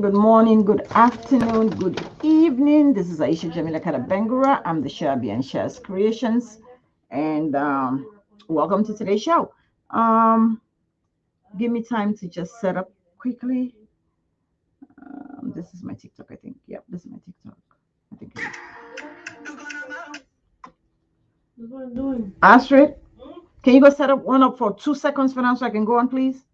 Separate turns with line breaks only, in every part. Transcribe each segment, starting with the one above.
Good morning, good afternoon, good evening. This is Aisha Jamila Karabangura. I'm the Shabi and Shaz Creations, and welcome to today's show. Um, Give me time to just set up quickly. This is my TikTok, I think. Yep, this is my TikTok. I think it is. Astrid, can you go set up one up for 2 seconds for now so I can go on, please?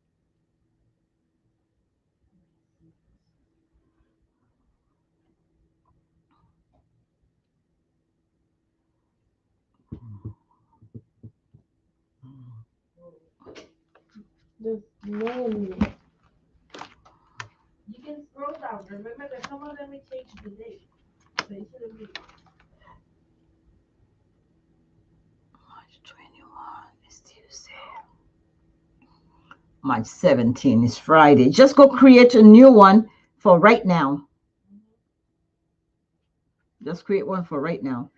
There's no limit. You can scroll down. Remember that some of them may change the date. So it shouldn't be.
March 21 is Tuesday. March 17 is Friday. Just go create a new one for right now. Just create one for right now.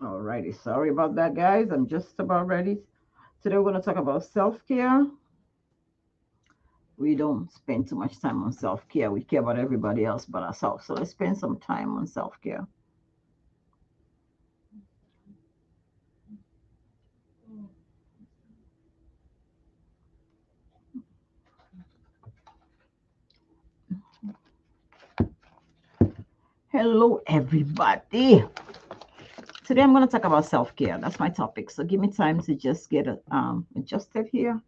Alrighty, sorry about that, guys. I'm just about ready. Today we're going to talk about self-care. We don't spend too much time on self-care. We care about everybody else but ourselves. So let's spend some time on self-care. Hello, everybody. Today I'm going to talk about self-care. That's my topic. So give me time to just get adjusted here.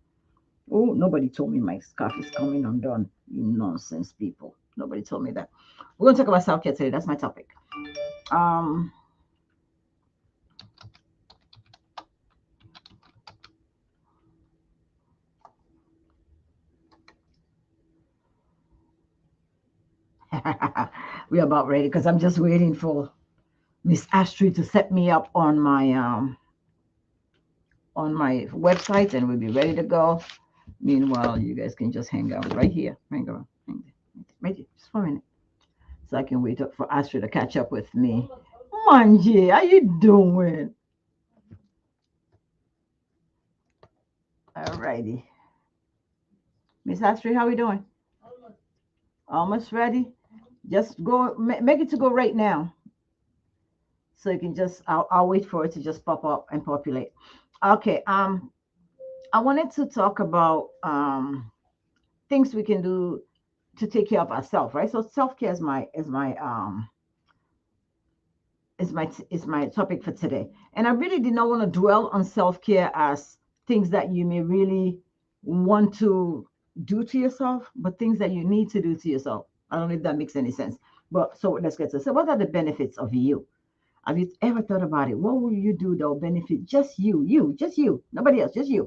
Oh, nobody told me my scarf is coming undone. You nonsense people. Nobody told me that. We're going to talk about self-care today. That's my topic. Um, we're about ready because I'm just waiting for Miss Astrid to set me up on my website, and we'll be ready to go. Meanwhile, you guys can just hang out right here. Hang on, right here, just for a minute, so I can wait up for Astrid to catch up with me. Manje, how you doing? Alrighty, Miss Astrid, how we doing? Almost ready. Just go, make it to go right now, so you can just. I'll wait for it to just pop up and populate. Okay. I wanted to talk about things we can do to take care of ourselves, right? So self care is my topic for today, and I really did not want to dwell on self care as things that you may really want to do to yourself, but things that you need to do to yourself. I don't know if that makes any sense. But so let's get to it. So what are the benefits of you? Have you ever thought about it? What will you do that will benefit just you, just you, nobody else, just you?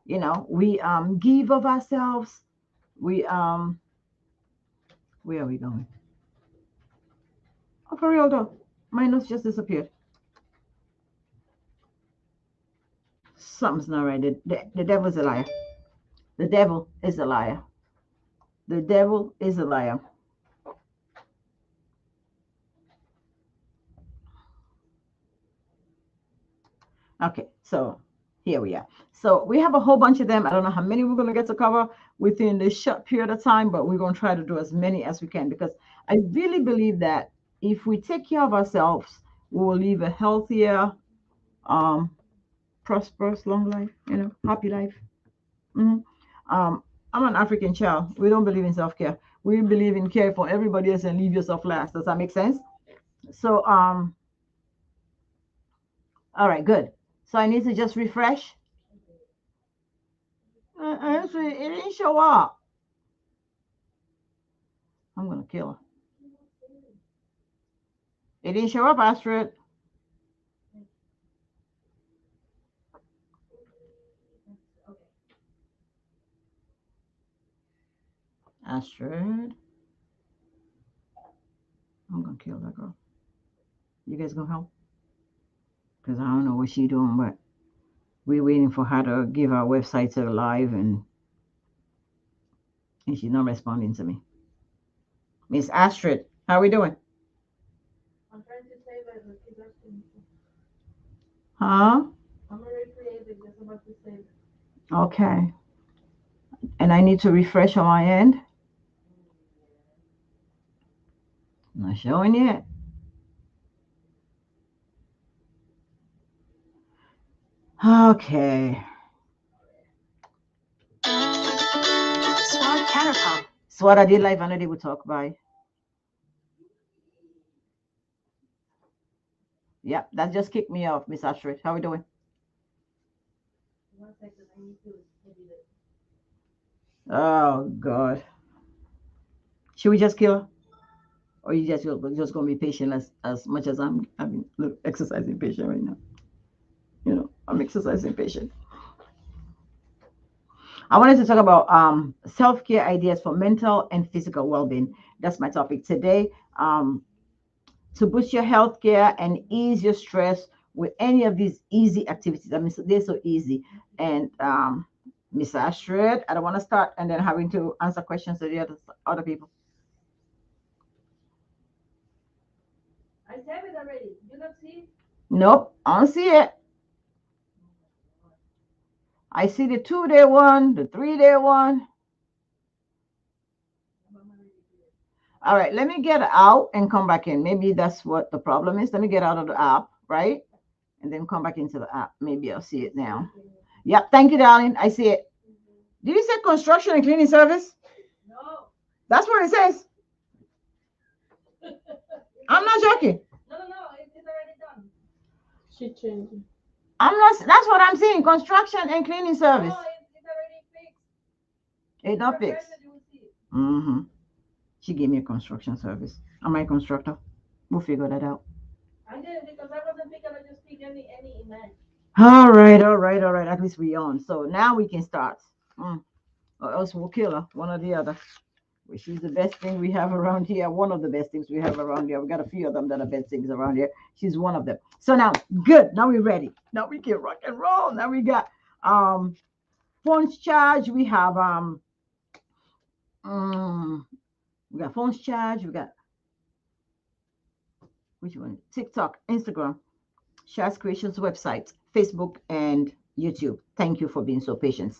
We give of ourselves. We Where are we going? Oh, for real though, my notes just disappeared. Something's not right. The devil's a liar. The devil is a liar. The devil is a liar. Okay, so here we are. So we have a whole bunch of them. I don't know how many we're going to get to cover within this short period of time, but we're going to try to do as many as we can, because I really believe that if we take care of ourselves, we will live a healthier, um, prosperous, long life, happy life. Mhm. I'm an African child. We don't believe in self care. We believe in care for everybody else and leave yourself last. Does that make sense? So, all right, good. So I need to just refresh. Actually, it didn't show up. I'm gonna kill her. It didn't show up, Astrid. Astrid, I'm gonna kill that girl. You guys gonna help? Because I don't know what she doing, but we're waiting for her to give our website to live, and she's not responding to me. Miss Astrid, how are we doing? Huh?
I'm already created, just about to say.
Okay. And I need to refresh on my end. Not showing yet. Okay. Swat Caterpillar. Swat, I did live on the day we talk by. Yep, that just kicked me off, Miss Astrid. How we doing?
1 second, I need to edit it.
Oh God. Should we just kill her? Or you just gonna be patient as much as I'm exercising patient right now. I'm exercising patient. I wanted to talk about self-care ideas for mental and physical well-being. That's my topic today. To boost your health care and ease your stress with any of these easy activities. I mean, they're so easy. And Miss Astrid, I don't want to start and then having to answer questions to the other people.
I have it already. You not see?
Nope, I don't see it. I see the 2-day one, the 3-day one. All right, let me get out and come back in. Maybe that's what the problem is. Let me get out of the app, right? And then come back into the app. Maybe I'll see it now. Yep, thank you, darling. I see it. Did you say construction and cleaning service?
No.
That's what it says. I'm not joking.
No, it's already done. She changed it.
I'm not. That's what I'm saying. Construction and cleaning service.
No, it's already fixed.
It's not fixed.
You will see it.
Mm-hmm. She gave me a construction service. I'm a constructor. We'll figure that out.
I did because I wasn't thinking of just pick any image.
All right. At least we on. So now we can start. Or else we'll kill her, one or the other. Which is the best thing we have around here. One of the best things we have around here. We got a few of them that are best things around here. She's one of them. So now, good. Now we're ready. Now we can rock and roll. Now we got phones charge. We have we got phones charge. We got which one? TikTok, Instagram, Shaz Creations website, Facebook, and YouTube. Thank you for being so patient.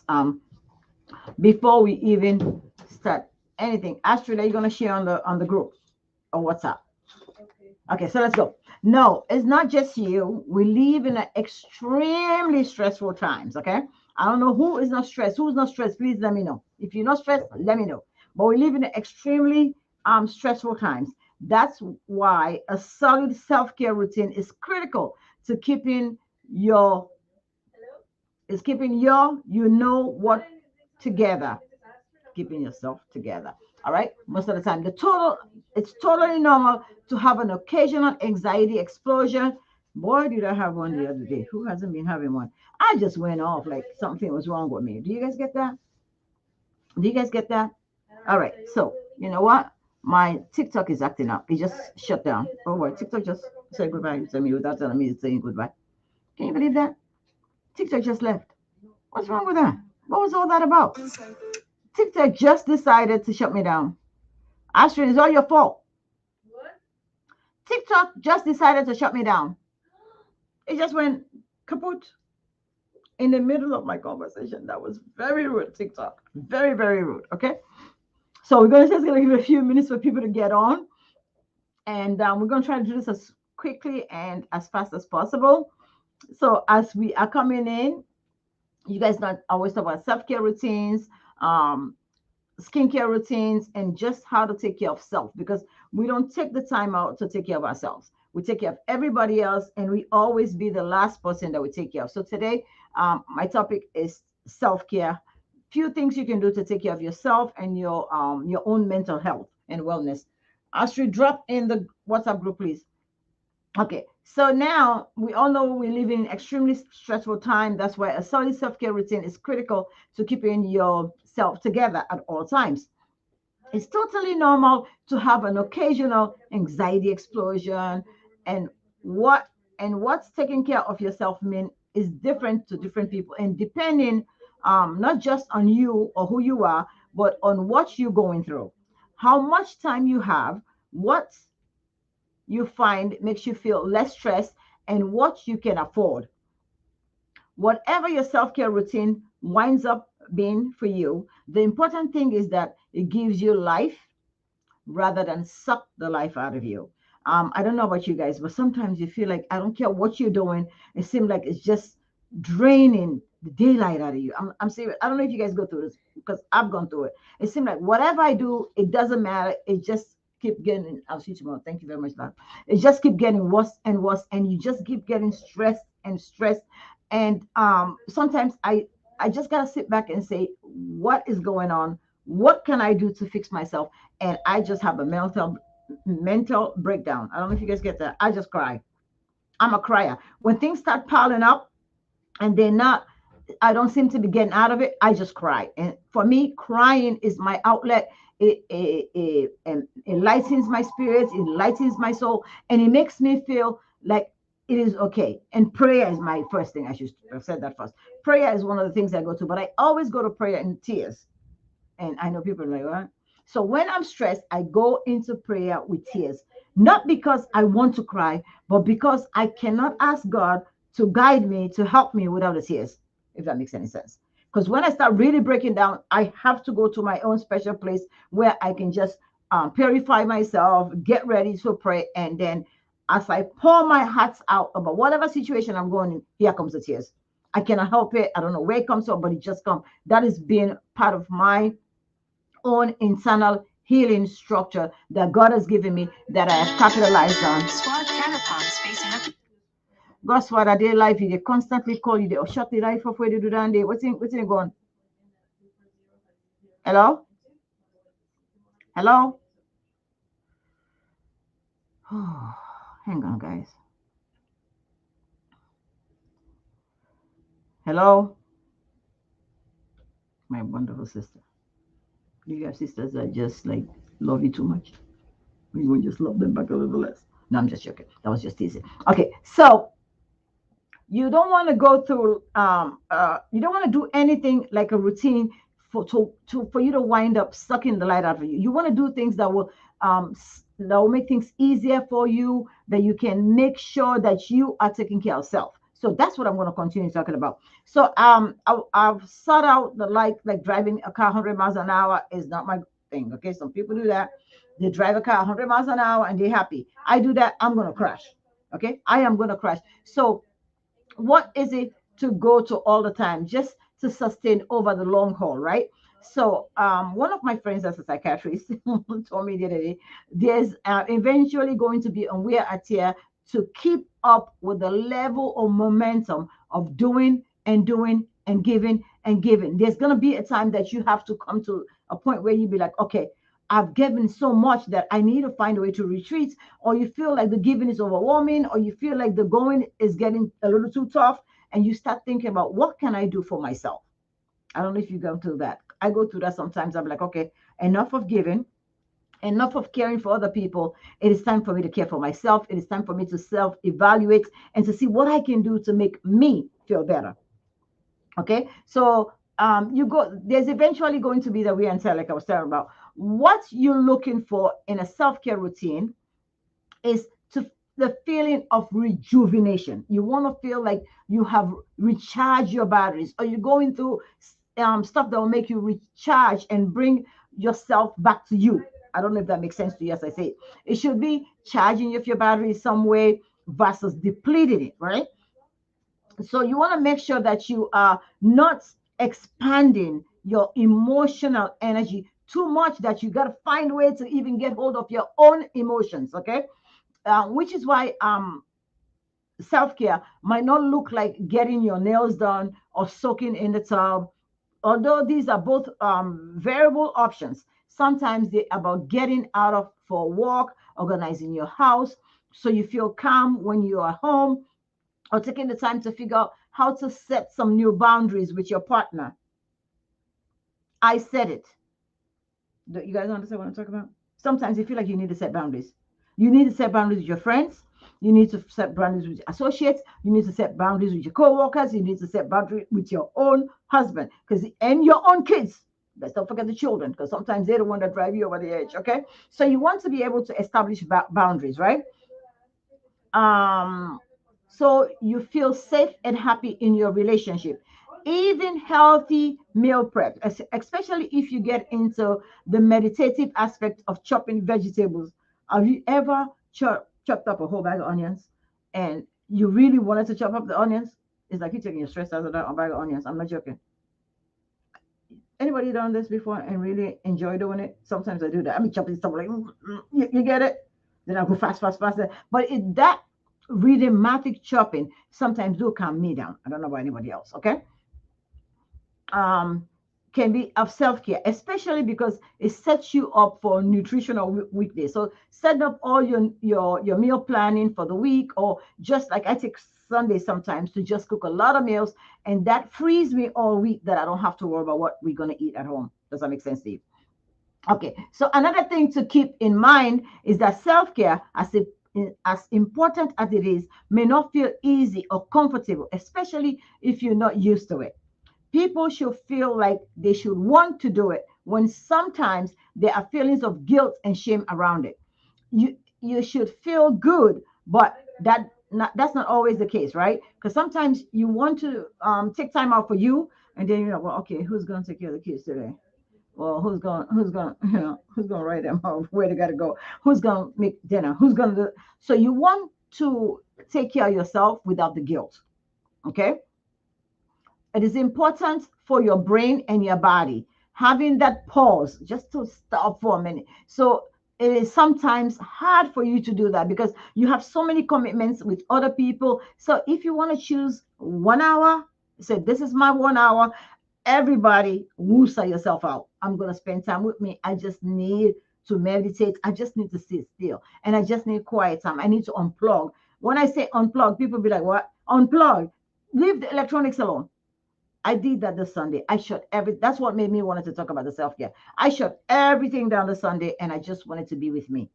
Before we even start anything, Astrid, are you gonna share on the group or WhatsApp? Okay, so let's go. No, it's not just you. We live in an extremely stressful times. Okay, I don't know who is not stressed. Who's not stressed? Please let me know. If you're not stressed, let me know. But we live in extremely stressful times. That's why a solid self-care routine is critical to keeping your what together, keeping yourself together. All right. Most of the time, it's totally normal to have an occasional anxiety explosion. Boy, did I have one the other day. Who hasn't been having one? I just went off like something was wrong with me. Do you guys get that? Do you guys get that? All right. So you know what? My TikTok is acting up. It just shut down. Oh boy, TikTok just said goodbye to me without telling me it's saying goodbye. Can you believe that? TikTok just left. What's wrong with that? What was all that about? TikTok just decided to shut me down. Astrid, it's all your fault.
What?
TikTok just decided to shut me down. It just went kaput in the middle of my conversation. That was very rude, TikTok. Very, very rude. Okay. So we're going to just give it a few minutes for people to get on. And we're going to try to do this as quickly and as fast as possible. So as we are coming in, you guys not always talk about self-care routines, skincare routines, and just how to take care of self, because we don't take the time out to take care of ourselves. We take care of everybody else, and we always be the last person that we take care of. So today, my topic is self-care. Few things you can do to take care of yourself and your own mental health and wellness. Astrid, drop in the WhatsApp group, please. Okay, so now we all know we live in extremely stressful time. That's why a solid self-care routine is critical to keeping yourself together at all times. It's totally normal to have an occasional anxiety explosion, and what's taking care of yourself mean is different to different people, and depending not just on you or who you are, but on what you're going through, how much time you have, what you find makes you feel less stressed and what you can afford. Whatever your self-care routine winds up being for you, the important thing is that it gives you life rather than suck the life out of you. I don't know about you guys, but sometimes you feel like I don't care what you're doing, it seems like it's just draining the daylight out of you. I'm serious. I don't know if you guys go through this because I've gone through it. It seems like whatever I do, it doesn't matter. It just keep getting. I'll see you tomorrow. Thank you very much, love. It just keep getting worse and worse, and you just keep getting stressed and stressed. And sometimes I just gotta sit back and say, what is going on? What can I do to fix myself? And I just have a mental breakdown. I don't know if you guys get that. I just cry. I'm a crier. When things start piling up and they're not, I don't seem to be getting out of it, I just cry. And for me, crying is my outlet. It lightens my spirits, it lightens my soul, and it makes me feel like it is okay. And prayer is my first thing. I should have said that first. Prayer is one of the things I go to, but I always go to prayer in tears. And I know people are like, what? So when I'm stressed, I go into prayer with tears, not because I want to cry, but because I cannot ask God to guide me, to help me without the tears, if that makes any sense. Because when I start really breaking down, I have to go to my own special place where I can just purify myself, get ready to pray. And then as I pour my hearts out about whatever situation I'm going in, here comes the tears. I cannot help it. I don't know where it comes from, but it just comes. That is being part of my own internal healing structure that God has given me that I have capitalized on. Squad counterparts facing up. God's father, they life, they constantly call you, they shut the life off where they do that. They what's in going? Hello? Hello? Oh, hang on, guys. Hello? My wonderful sister. Do you have sisters that just like love you too much? You will just love them back a little less. No, I'm just joking. That was just easy. Okay, so you don't want to go through you don't want to do anything like a routine for you to wind up sucking the light out of you. You want to do things that will make things easier for you, that you can make sure that you are taking care of self. So that's what I'm going to continue talking about. So I've sought out the like driving a car 100 miles an hour is not my thing. Okay, some people do that. They drive a car 100 miles an hour and they're happy. I do that, I'm going to crash. Okay, I am going to crash. So what is it to go to all the time just to sustain over the long haul, right? So one of my friends as a psychiatrist told me the other day, there's eventually going to be a wear at here to keep up with the level of momentum of doing and doing and giving and giving. There's going to be a time that you have to come to a point where you be like, okay, I've given so much that I need to find a way to retreat, or you feel like the giving is overwhelming, or you feel like the going is getting a little too tough, and you start thinking about what can I do for myself? I don't know if you go through that. I go through that sometimes. I'm like, okay, enough of giving, enough of caring for other people. It is time for me to care for myself. It is time for me to self-evaluate and to see what I can do to make me feel better. Okay, so there's eventually going to be the wear and tear, like I was talking about. What you're looking for in a self-care routine is the feeling of rejuvenation. You want to feel like you have recharged your batteries, or you're going through stuff that will make you recharge and bring yourself back to you. I don't know if that makes sense to you as I say it. It should be charging your batteries some way versus depleting it, right? So you want to make sure that you are not expanding your emotional energy too much that you got to find a way to even get hold of your own emotions. Okay, which is why self-care might not look like getting your nails done or soaking in the tub. Although these are both variable options, sometimes they're about getting out of for a walk, organizing your house so you feel calm when you are home, or taking the time to figure out how to set some new boundaries with your partner. I said it. Do you guys understand what I'm talking about? Sometimes you feel like you need to set boundaries. You need to set boundaries with your friends. You need to set boundaries with your associates. You need to set boundaries with your co-workers. You need to set boundaries with your own husband and your own kids. Let's don't forget the children, because sometimes they're the one that drive you over the edge. Okay, so you want to be able to establish boundaries, right? um so you feel safe and happy in your relationship. Even healthy meal prep, especially if you get into the meditative aspect of chopping vegetables. Have you ever chopped up a whole bag of onions and you really wanted to chop up the onions? It's like you're taking your stress out of that bag of onions. I'm not joking. Anybody done this before and really enjoy doing it? Sometimes I do that. I mean, chopping stuff like, you get it? Then I go fast, fast, fast. But that rhythmatic chopping sometimes do calm me down. I don't know about anybody else. Okay. um, can be of self-care, especially because it sets you up for nutritional weekday. So set up all your meal planning for the week, or just like I take Sunday sometimes to just cook a lot of meals, and that frees me all week that I don't have to worry about what we're gonna eat at home. Does that make sense, Steve? Okay. So another thing to keep in mind is that self-care, as important as it is, may not feel easy or comfortable, especially if you're not used to it. People should feel like they should want to do it when sometimes there are feelings of guilt and shame around it. You should feel good, but that's not always the case, right? Because sometimes you want to take time out for you, and then you're like, well, okay, who's going to take care of the kids today? Well, who's going who's going to write them off, where they got to go, who's going to make dinner, who's going to do. So you want to take care of yourself without the guilt. Okay. It is important for your brain and your body having that pause just to stop for a minute. So it is sometimes hard for you to do that because you have so many commitments with other people. So if you want to choose 1 hour, say, this is my 1 hour. Everybody woosah yourself out. I'm going to spend time with me. I just need to meditate. I just need to sit still. And I just need quiet time. I need to unplug. When I say unplug, people be like, what? Unplug. Leave the electronics alone. I did that this Sunday. That's what made me wanted to talk about the self-care. I shut everything down this Sunday and I just wanted to be with me.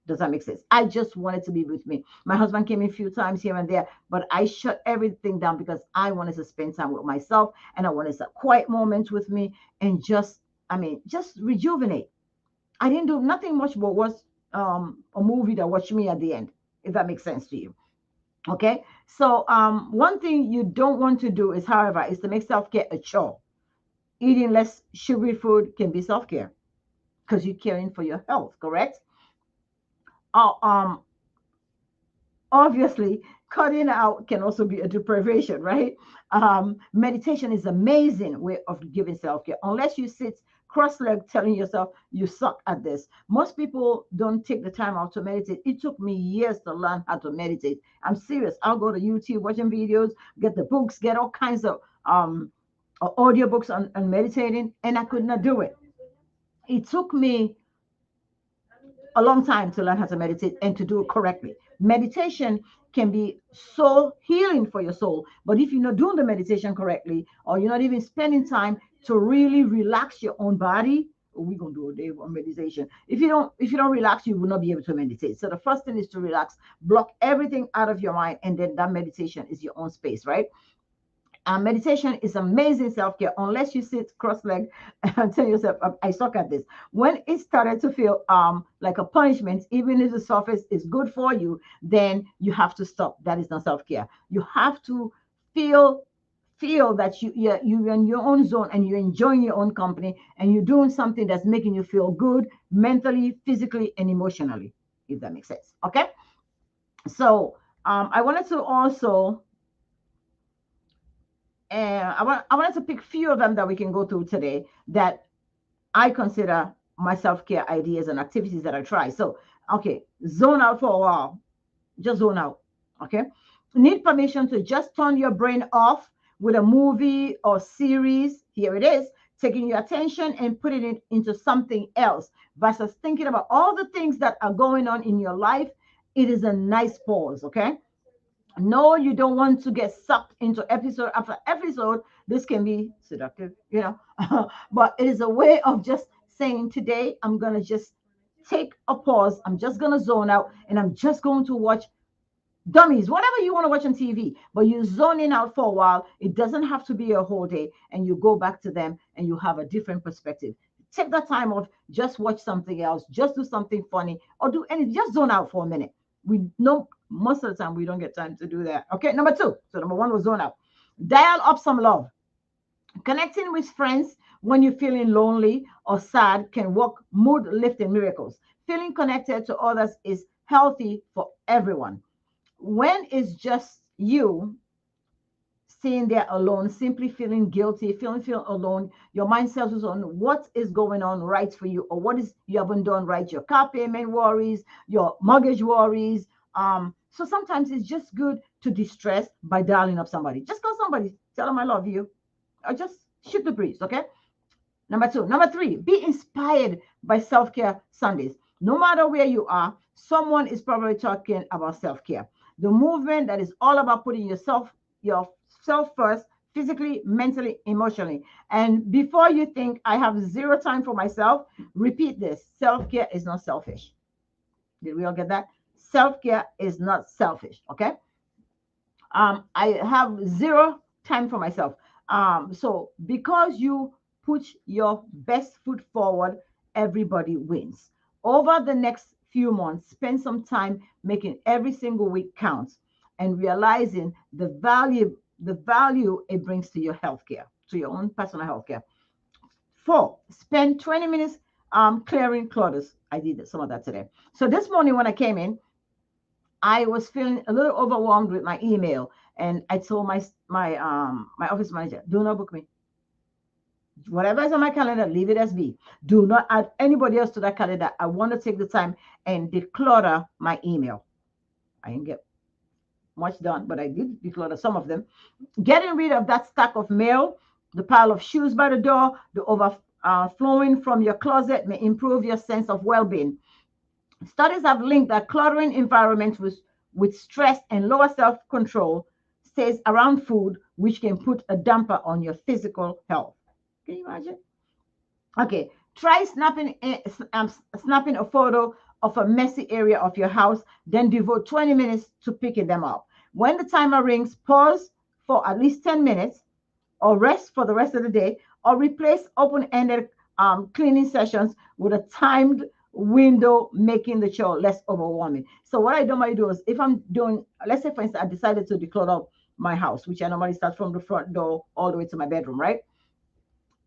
Does that make sense? I just wanted to be with me. My husband came in a few times here and there, but I shut everything down because I wanted to spend time with myself and I wanted a quiet moment with me and just rejuvenate. I didn't do nothing much but was a movie that watched me at the end, if that makes sense to you. Okay. So one thing you don't want to do is, however, is to make self-care a chore. Eating less sugary food can be self-care because you're caring for your health, correct? Uh, um, Obviously, cutting out can also be a deprivation, right? Meditation is amazing way of giving self-care. Unless you sit cross-legged telling yourself you suck at this. Most people don't take the time out to meditate. It took me years to learn how to meditate. I'm serious. I'll go to YouTube watching videos, get the books, get all kinds of audiobooks on meditating, and I could not do it. It took me a long time to learn how to meditate and to do it correctly. Meditation can be so healing for your soul, but if you're not doing the meditation correctly, or you're not even spending time to really relax your own body, we're gonna do a day of meditation. If you don't relax, you will not be able to meditate. So the first thing is to relax, block everything out of your mind, and then that meditation is your own space, right? Meditation is amazing self-care unless you sit cross-legged and tell yourself, I suck at this. When it started to feel like a punishment, even if the surface is good for you, then you have to stop. That is not self-care. You have to feel that you're in your own zone and you're enjoying your own company and you're doing something that's making you feel good mentally, physically, and emotionally, if that makes sense. Okay. So I wanted to also and I wanted to pick a few of them that we can go through today that I consider my self-care ideas and activities that I try. So, okay, zone out for a while. Just zone out. Okay. Need permission to just turn your brain off with a movie or series. Here it is, taking your attention and putting it into something else versus thinking about all the things that are going on in your life. It is a nice pause. Okay. No, you don't want to get sucked into episode after episode. This can be seductive, but it is a way of just saying, today I'm going to just take a pause. I'm just going to zone out and I'm just going to watch dummies, whatever you want to watch on TV, but you zone in out for a while. It doesn't have to be a whole day, and you go back to them and you have a different perspective. Take that time off, just watch something else, just do something funny or do anything, just zone out for a minute. We know most of the time we don't get time to do that. Okay, number two. So number one was zone out. Dial up some love. Connecting with friends when you're feeling lonely or sad can work mood lifting miracles. Feeling connected to others is healthy for everyone. When it's just you sitting there alone, simply feeling guilty, feel alone, your mind settles on what is going on right for you, or what is you haven't done right, your car payment worries, your mortgage worries. So sometimes it's just good to distress by dialing up somebody. Just call somebody, tell them I love you, or just shoot the breeze. Okay. Number two. Number three, be inspired by self-care Sundays. No matter where you are, someone is probably talking about self-care. The movement that is all about putting yourself first, physically, mentally, emotionally. And before you think I have zero time for myself, repeat this. Self-care is not selfish. Did we all get that? Self-care is not selfish. Okay. I have zero time for myself. So because you put your best foot forward, everybody wins. Over the next few months, spend some time making every single week count and realizing the value it brings to your healthcare, to your own personal healthcare. Four, spend 20 minutes clearing clutters. I did some of that today. So this morning when I came in, I was feeling a little overwhelmed with my email, and I told my office manager, "Do not book me. Whatever is on my calendar, leave it as be. Do not add anybody else to that calendar. I want to take the time and declutter my email." I didn't get much done, but I did declutter some of them. Getting rid of that stack of mail, the pile of shoes by the door, the overflowing from your closet may improve your sense of well-being. Studies have linked that cluttering environments with stress and lower self-control stays around food, which can put a damper on your physical health. Can you imagine? Okay, try snapping a photo of a messy area of your house, then devote 20 minutes to picking them up. When the timer rings, pause for at least 10 minutes or rest for the rest of the day, or replace open-ended cleaning sessions with a timed window, making the chore less overwhelming. So what I normally do is, if I'm doing, let's say for instance, I decided to declutter my house, which I normally start from the front door all the way to my bedroom, right?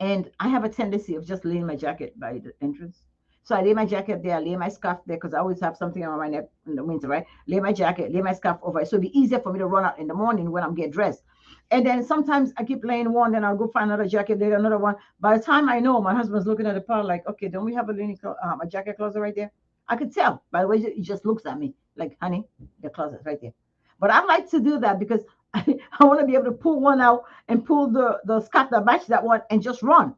And I have a tendency of just laying my jacket by the entrance. So I lay my jacket there, lay my scarf there, because I always have something around my neck in the winter, right? Lay my jacket, lay my scarf over it. So it'll be easier for me to run out in the morning when I'm getting dressed. And then sometimes I keep laying one, then I'll go find another jacket, later another one. By the time I know, my husband's looking at the pile like, okay, don't we have a jacket closet right there? I could tell by the way he just looks at me like, honey, the closet's right there. But I like to do that because I want to be able to pull one out and pull the scarf that matches that one and just run.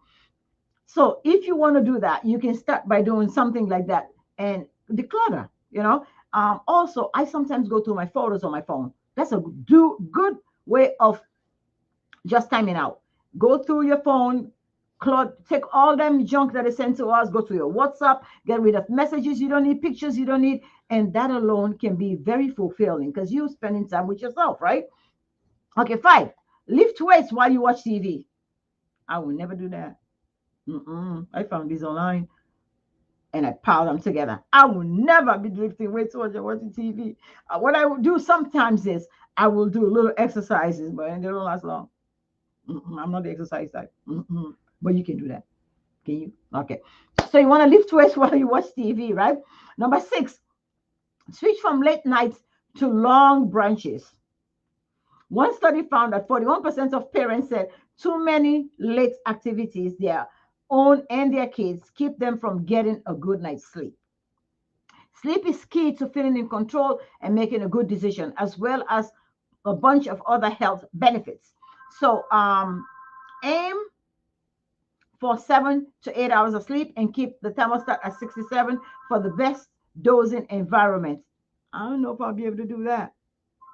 So if you want to do that, you can start by doing something like that and declutter. Also, I sometimes go through my photos on my phone. That's a good way of just timing out. Go through your phone, take all them junk that is sent to us, go to your WhatsApp, get rid of messages you don't need, pictures you don't need, and that alone can be very fulfilling because you're spending time with yourself, right? Okay, 5, lift weights while you watch TV. I will never do that. I found these online and I piled them together. I will never be lifting weights while you're watching TV. What I will do sometimes is I will do little exercises, but they don't last long. I'm not the exercise type. But you can do that. Can you? Okay. So you want to lift weights while you watch TV, right? Number 6, switch from late nights to long brunches. One study found that 41% of parents said too many late activities, their own and their kids, keep them from getting a good night's sleep. Sleep is key to feeling in control and making a good decision, as well as a bunch of other health benefits. So aim for 7 to 8 hours of sleep and keep the thermostat at 67 for the best dosing environment. I don't know if I'll be able to do that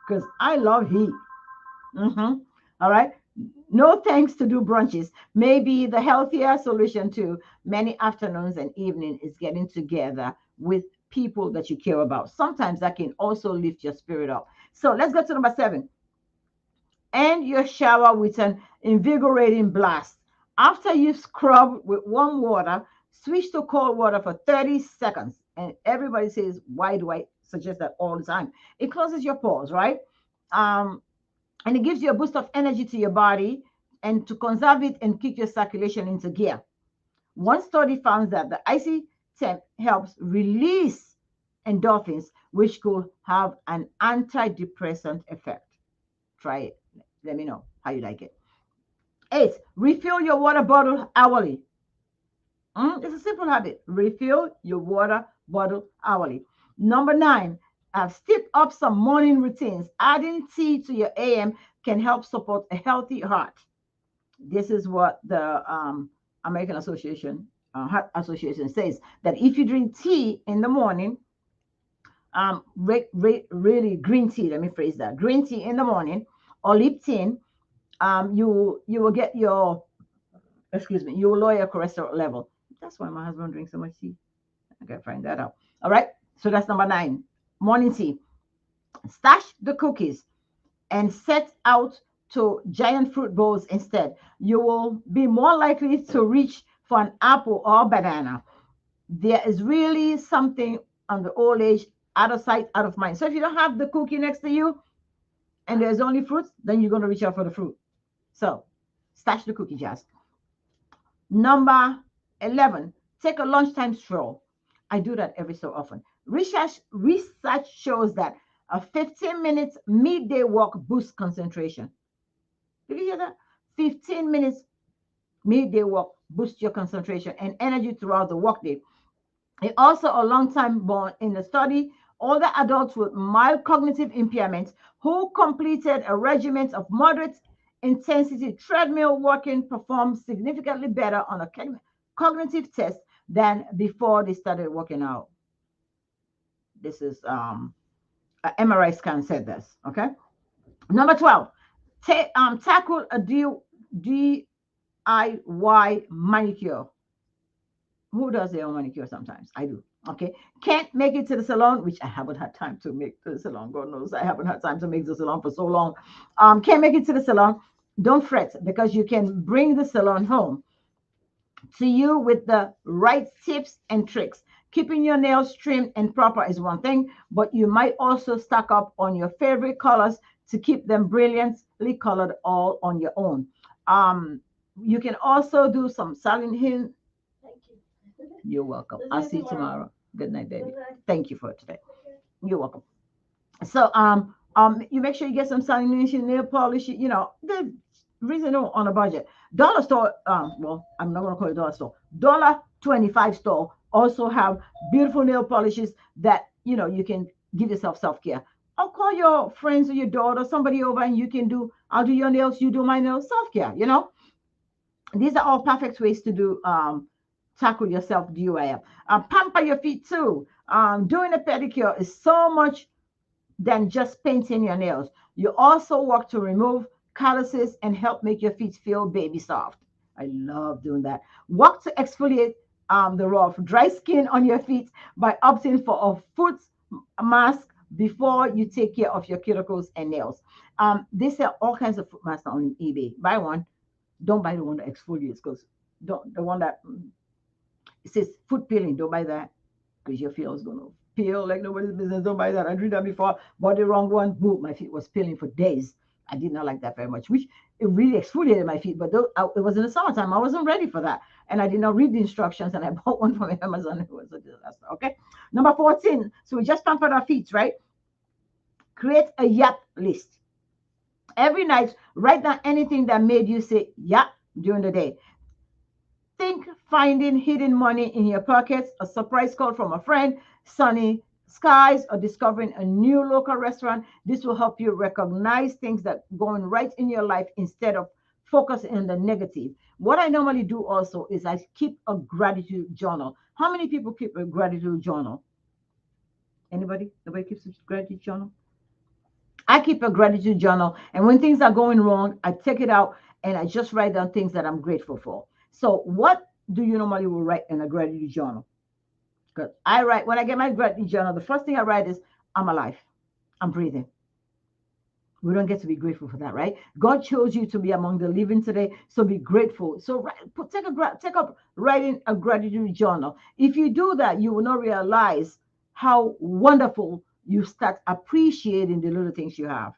because I love heat. All right. No thanks to do brunches. Maybe the healthier solution to many afternoons and evening is getting together with people that you care about. Sometimes that can also lift your spirit up. So let's go to number 7. End your shower with an invigorating blast. After you scrub with warm water, Switch to cold water for 30 seconds. And everybody says, why do I suggest that all the time? It closes your pores, right? Um, and it gives you a boost of energy to your body and to conserve it and kick your circulation into gear. One study found that the icy temp helps release endorphins, which could have an antidepressant effect. Try it. Let me know how you like it. Eight, refill your water bottle hourly. It's a simple habit. Refill your water bottle hourly. Number nine, step up some morning routines. Adding tea to your AM can help support a healthy heart. This is what the American Heart Association says, that if you drink tea in the morning, really green tea, let me phrase that, green tea in the morning or Lipton, you will get your, excuse me, you will lower your cholesterol level. That's why my husband drinks so much tea. I gotta find that out. All right. So that's number nine. Morning tea. Stash the cookies and set out to giant fruit bowls instead. You will be more likely to reach for an apple or banana. There is really something on the old age, out of sight, out of mind. So if you don't have the cookie next to you and there's only fruits, then you're going to reach out for the fruit. So stash the cookie jars. Number 11, take a lunchtime stroll. I do that every so often. Research shows that a 15 minutes midday walk boosts concentration. Did you hear that? 15 minutes midday walk boosts your concentration and energy throughout the workday. It also a long time born in the study, older adults with mild cognitive impairments who completed a regimen of moderate intensity treadmill walking performed significantly better on a cognitive test than before they started working out. This is an MRI scan said this. Okay. Number 12, tackle a DIY manicure. Who does their own manicure sometimes? I do. Okay. Can't make it to the salon, which I haven't had time to make the salon. God knows I haven't had time to make the salon for so long. Can't make it to the salon. Don't fret, because you can bring the salon home to you with the right tips and tricks. Keeping your nails trimmed and proper is one thing, but you might also stock up on your favorite colors to keep them brilliantly colored all on your own. You can also do some styling.
Thank you.
You're welcome.
See
I'll
you
see you
tomorrow.
tomorrow. Good night, baby.
Good night.
Thank you for today.
Okay.
You're welcome. So you make sure you get some signation, nail polish. You know, the reasonable on a budget. Dollar store. Well, I'm not gonna call it dollar store. $1.25 store also have beautiful nail polishes that you can give yourself self care. I'll call your friends or your daughter, somebody over, and you can do. I'll do your nails. You do my nails. Self care. These are all perfect ways to do tackle yourself DIY. Pamper your feet too. Doing a pedicure is so much than just painting your nails. You also work to remove calluses and help make your feet feel baby soft. I love doing that. Work to exfoliate the rough, dry skin on your feet by opting for a foot mask before you take care of your cuticles and nails. They sell all kinds of foot masks on eBay. Buy one. Don't buy the one that exfoliates, because the one that it says foot peeling. Don't buy that, because your feet is gonna peel like nobody's business. Don't buy that. I did that before. Bought the wrong one. Boom, my feet was peeling for days. I did not like that very much. Which it really exfoliated my feet, but it was in the summertime. I wasn't ready for that, and I did not read the instructions. And I bought one from Amazon. It was a disaster. Okay, number 14. So we just pampered our feet, right? Create a yap list. Every night, write down anything that made you say yap during the day. Think finding hidden money in your pockets, a surprise call from a friend, sunny skies, or discovering a new local restaurant. This will help you recognize things that going right in your life instead of focusing on the negative. What I normally do also is I keep a gratitude journal. How many people keep a gratitude journal? Anybody? Nobody keeps a gratitude journal? I keep a gratitude journal, and when things are going wrong, I take it out and I just write down things that I'm grateful for. So, what do you normally will write in a gratitude journal? Because I write, when I get my gratitude journal, the first thing I write is I'm alive, I'm breathing. We don't get to be grateful for that, right? God chose you to be among the living today, so be grateful. So take up writing a gratitude journal. If you do that, you will not realize how wonderful you start appreciating the little things you have.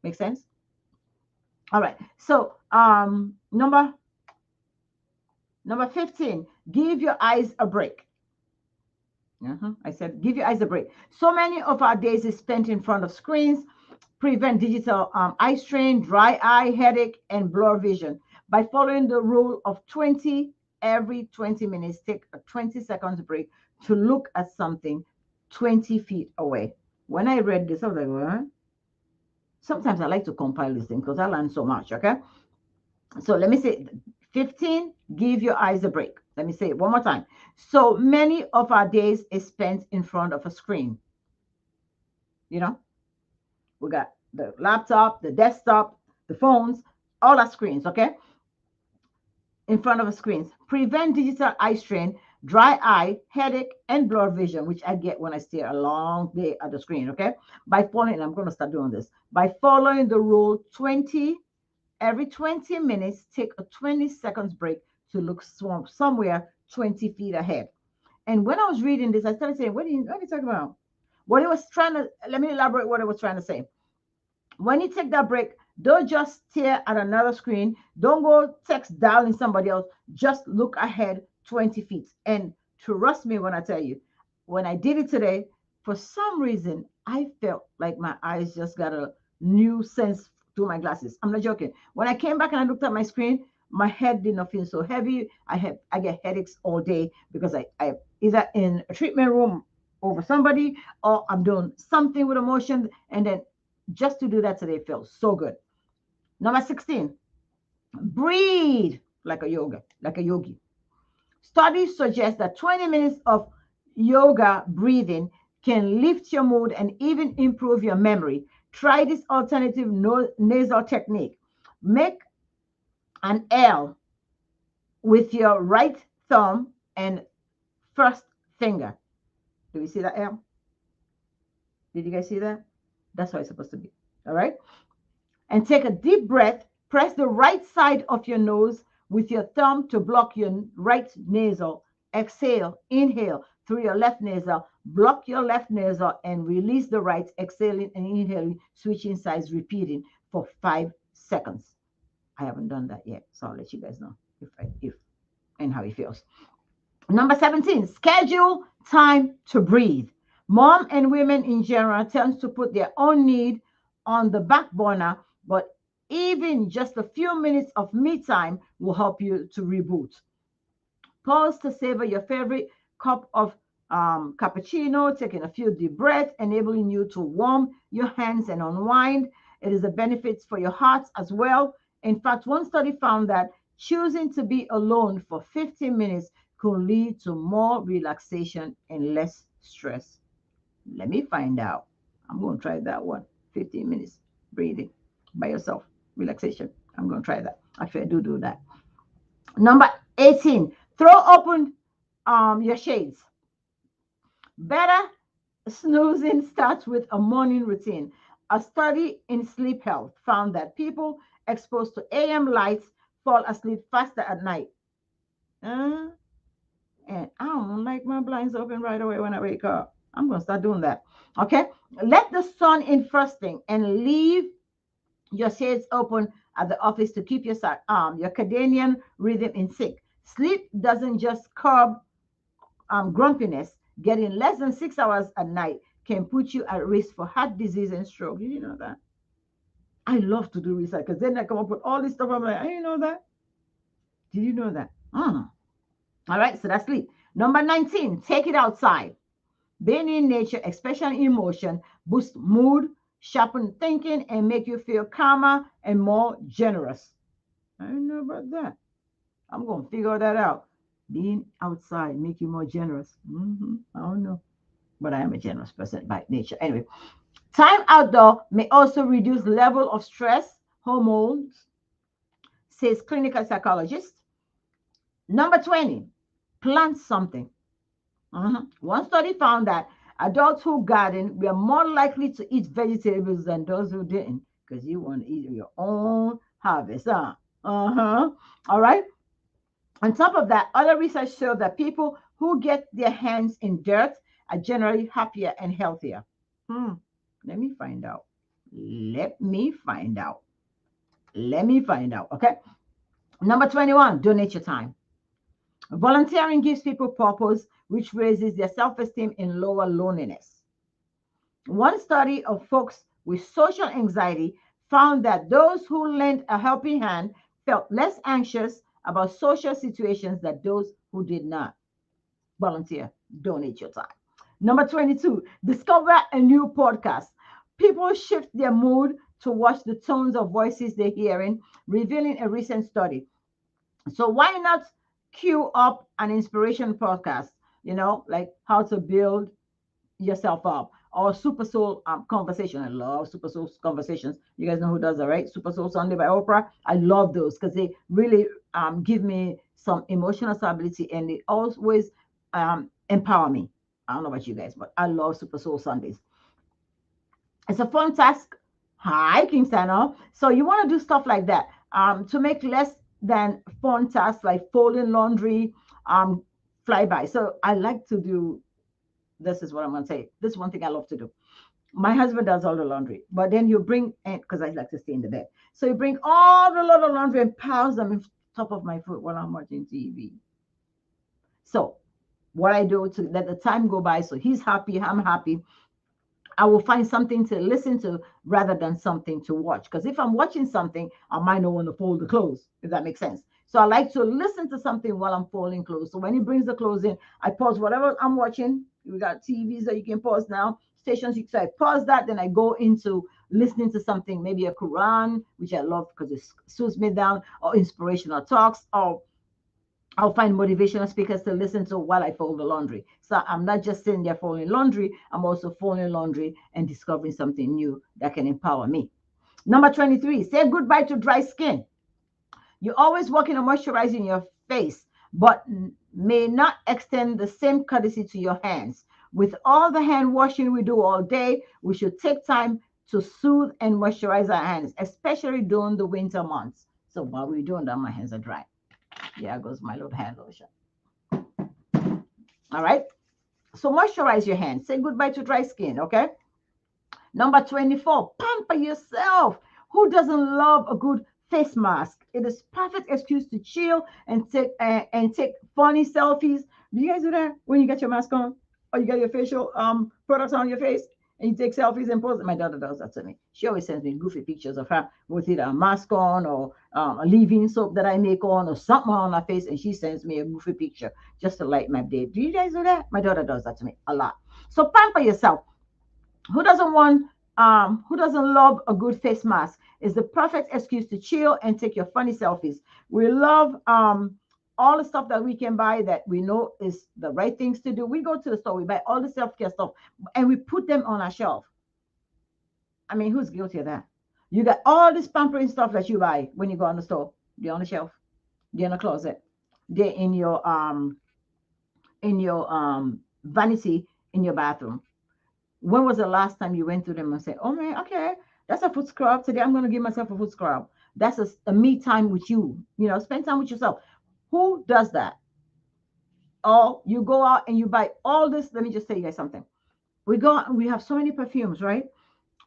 Make sense? All right. So number 15, give your eyes a break. I said, give your eyes a break. So many of our days is spent in front of screens. Prevent digital eye strain, dry eye, headache, and blur vision by following the rule of 20 every 20 minutes. Take a 20 seconds break to look at something 20 feet away. When I read this, I was like, what? Sometimes I like to compile this thing because I learn so much. Okay. So let me say 15, give your eyes a break. Let me say it one more time. So many of our days is spent in front of a screen. You know, we got the laptop, the desktop, the phones, all our screens, okay? In front of the screens. Prevent digital eye strain, dry eye, headache, and blurred vision, which I get when I stare a long day at the screen, okay? By following, I'm going to start doing this. By following the rule 20, every 20 minutes, take a 20 seconds break to look somewhere 20 feet ahead. And when I was reading this, I started saying, what are you talking about? What it was trying to, let me elaborate what it was trying to say. When you take that break, don't just stare at another screen. Don't go text dialing somebody else. Just look ahead 20 feet. And trust me when I tell you, when I did it today, for some reason, I felt like my eyes just got a new sense through my glasses. I'm not joking. When I came back and I looked at my screen, my head did not feel so heavy. I get headaches all day because I either in a treatment room over somebody or I'm doing something with emotion, and then just to do that today feels so good. Number 16, breathe like a yogi. Studies suggest that 20 minutes of yoga breathing can lift your mood and even improve your memory. Try this alternative nasal technique. Make an L with your right thumb and first finger. Do you see that L? Did you guys see that? That's how it's supposed to be. All right. And take a deep breath. Press the right side of your nose with your thumb to block your right nasal. Exhale, inhale through your left nasal. Block your left nasal and release the right, exhaling and inhaling, switching sides, repeating for 5 seconds. I haven't done that yet, so I'll let you guys know if and how it feels. Number 17, schedule time to breathe. Mom and women in general tend to put their own need on the back burner, but even just a few minutes of me time will help you to reboot. Pause to savor your favorite cup of cappuccino, taking a few deep breaths, enabling you to warm your hands and unwind. It is a benefit for your heart as well. In fact, one study found that choosing to be alone for 15 minutes could lead to more relaxation and less stress. Let me find out. I'm going to try that one. 15 minutes breathing by yourself, relaxation. I'm going to try that. Actually, I do that. Number 18, throw open your shades. Better snoozing starts with a morning routine. A study in sleep health found that people exposed to AM lights fall asleep faster at night. And I don't like my blinds open right away when I wake up. I'm going to start doing that. Okay. Let the sun in first thing and leave your shades open at the office to keep your circadian rhythm in sync. Sleep doesn't just curb grumpiness. Getting less than 6 hours at night can put you at risk for heart disease and stroke. Did you know that? I love to do research because then I come up with all this stuff. I'm like, I didn't know that. Did you know that? All right, so that's sleep. Number 19, take it outside. Being in nature, especially in motion, boosts mood, sharpen thinking, and make you feel calmer and more generous. I didn't know about that. I'm going to figure that out. Being outside make you more generous. I don't know, but I am a generous person by nature. Anyway, time outdoor may also reduce level of stress hormones, says clinical psychologist. Number 20, plant something. One study found that adults who garden were more likely to eat vegetables than those who didn't. because you want to eat your own harvest, huh? Uh-huh. All right. On top of that, other research shows that people who get their hands in dirt are generally happier and healthier. Hmm. Let me find out. Let me find out. Let me find out. Okay. Number 21, donate your time. Volunteering gives people purpose, which raises their self esteem and lower loneliness. One study of folks with social anxiety found that those who lent a helping hand felt less anxious about social situations than those who did not. Volunteer, donate your time. Number 22, discover a new podcast. People shift their mood to watch the tones of voices they're hearing, revealing a recent study. So why not queue up an inspiration podcast, like how to build yourself up, or Super Soul conversation. I love Super Soul conversations. You guys know who does that, right? Super Soul Sunday by Oprah. I love those because they really give me some emotional stability, and they always empower me. I don't know about you guys, but I love Super Soul Sundays. It's a fun task. Hi, King Sano. So you want to do stuff like that to make less than fun tasks like folding laundry, um, flyby. So I like to do, this is what I'm going to say. This is one thing I love to do. My husband does all the laundry, but then you bring, because I like to stay in the bed. So you bring all the lot of laundry and piles them on top of my foot while I'm watching TV. So what I do to let the time go by, so he's happy, I'm happy, I will find something to listen to rather than something to watch. Because if I'm watching something, I might not want to fold the clothes, if that makes sense. So I like to listen to something while I'm folding clothes. So when he brings the clothes in, I pause whatever I'm watching. We got TVs that you can pause now, stations. So I pause that, then I go into listening to something, maybe a Quran, which I love because it soothes me down, or inspirational talks, or I'll find motivational speakers to listen to while I fold the laundry. So I'm not just sitting there folding laundry, I'm also folding laundry and discovering something new that can empower me. Number 23, say goodbye to dry skin. You're always working on moisturizing your face, but may not extend the same courtesy to your hands. With all the hand washing we do all day, we should take time to soothe and moisturize our hands, especially during the winter months. So while we're doing that, my hands are dry. There goes my little hand lotion. All right. So moisturize your hands. Say goodbye to dry skin. Okay. Number 24, pamper yourself. Who doesn't love a good face mask? It is perfect excuse to chill and take funny selfies. Do you guys do that when you get your mask on, or you got your facial products on your face and you take selfies and post? My daughter does that to me. She always sends me goofy pictures of her with either a mask on, or a leave-in soap that I make on, or something on her face, and she sends me a goofy picture just to light my day. Do you guys do that? My daughter does that to me a lot. So pamper yourself. Who doesn't love a good face mask? Is the perfect excuse to chill and take your funny selfies. We love all the stuff that we can buy that we know is the right things to do. We go to the store, we buy all the self-care stuff, and we put them on our shelf. I mean, who's guilty of that? You got all this pampering stuff that you buy when you go on the store. They're on the shelf, they're in the closet, they're in your vanity in your bathroom. When was the last time you went through them and said, oh man, okay, that's a foot scrub. Today I'm going to give myself a foot scrub. That's a me time with you. Spend time with yourself. Who does that? Oh, you go out and you buy all this. Let me just tell you guys something. We go out and we have so many perfumes, right?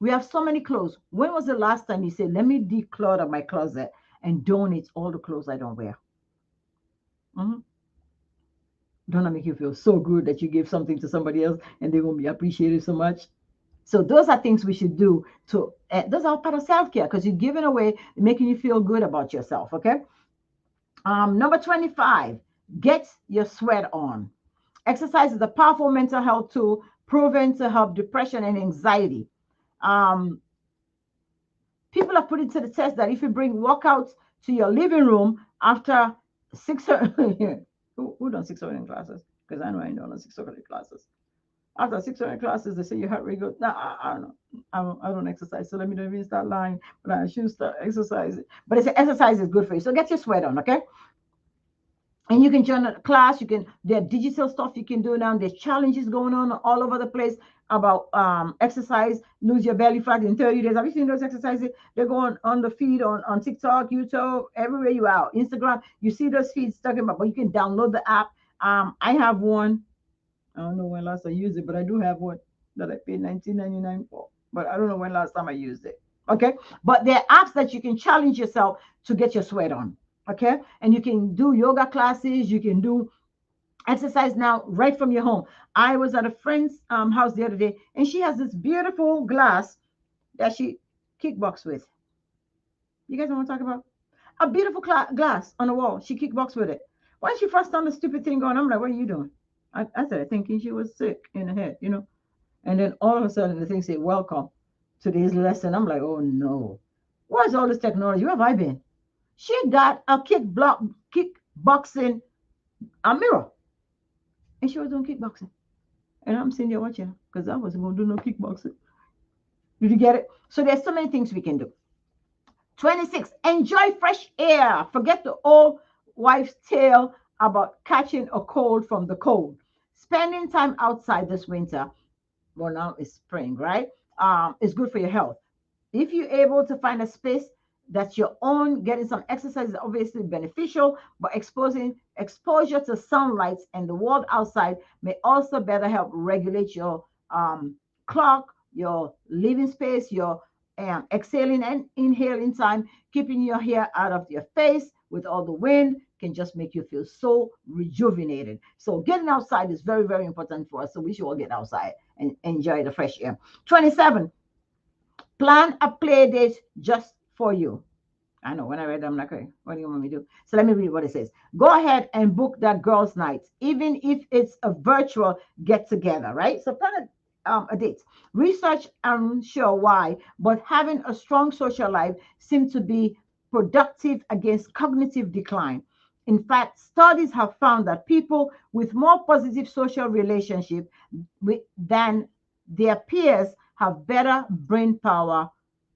We have so many clothes. When was the last time you said, let me declutter my closet and donate all the clothes I don't wear? Mm-hmm. Don't that make you feel so good that you give something to somebody else and they're going to be appreciated so much? So those are things we should do those are part of self-care, because you're giving away, making you feel good about yourself. Okay. Number 25, get your sweat on. Exercise is a powerful mental health tool proven to help depression and anxiety. Um, People have put it to the test that if you bring workouts to your living room after 600, who done 600 classes? Because I know I done 600 classes. After 600 classes, they say your heart rate goes. No, I don't know. I don't exercise, so let me not even start lying. But I should start exercising. But it's exercise is good for you. So get your sweat on, okay? And you can join a class. There are digital stuff you can do now. There's challenges going on all over the place. about exercise, lose your belly fat in 30 days. Have you seen those exercises? They're going on the feed on TikTok, YouTube, everywhere you are, Instagram. You see those feeds talking about, but you can download the app. I have one. I don't know when last I used it, but I do have one that I paid 19.99 for. But I don't know when last time I used it. Okay. But there are apps that you can challenge yourself to get your sweat on. Okay. And you can do yoga classes. You can do exercise now right from your home. I was at a friend's house the other day, and she has this beautiful glass that she kickbox with. You guys know what I'm talking about? A beautiful glass on the wall. She kickbox with it. When she first found the stupid thing going, I'm like, what are you doing? I started thinking she was sick in the head, you know. And then all of a sudden the thing said, welcome to today's lesson. I'm like, oh no. Where's all this technology? Where have I been? She got a kickboxing a mirror. And she was doing kickboxing. And I'm sitting there watching because I wasn't going to do no kickboxing. Did you get it? So there's so many things we can do. 26, enjoy fresh air. Forget the old wife's tale about catching a cold from the cold. Spending time outside this winter, well, now it's spring, right? Is good for your health. If you're able to find a space that's your own, getting some exercise is obviously beneficial, but exposure to sunlight and the world outside may also better help regulate your clock, your living space, your exhaling and inhaling time. Keeping your hair out of your face with all the wind can just make you feel so rejuvenated. So getting outside is very, very important for us. So we should all get outside and enjoy the fresh air. 27, plan a play date just for you. I know when I read, I'm like, okay, what do you want me to do? So let me read what it says. Go ahead and book that girls' night, even if it's a virtual get together, right? So plan a date. Research, I'm sure why, but having a strong social life seems to be productive against cognitive decline. In fact, studies have found that people with more positive social relationship than their peers have better brain power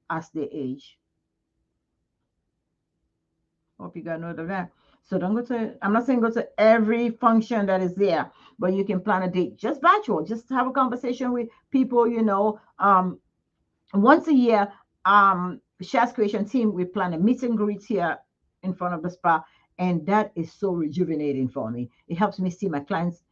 as they age. Hope you got note of that. So don't go to, I'm not saying go to every function that is there, but you can plan a date just virtual, just have a conversation with people, you know. Once a year, Shaz Creation team, we plan a meet and greet here in front of the spa. And that is so rejuvenating for me. It helps me see my clients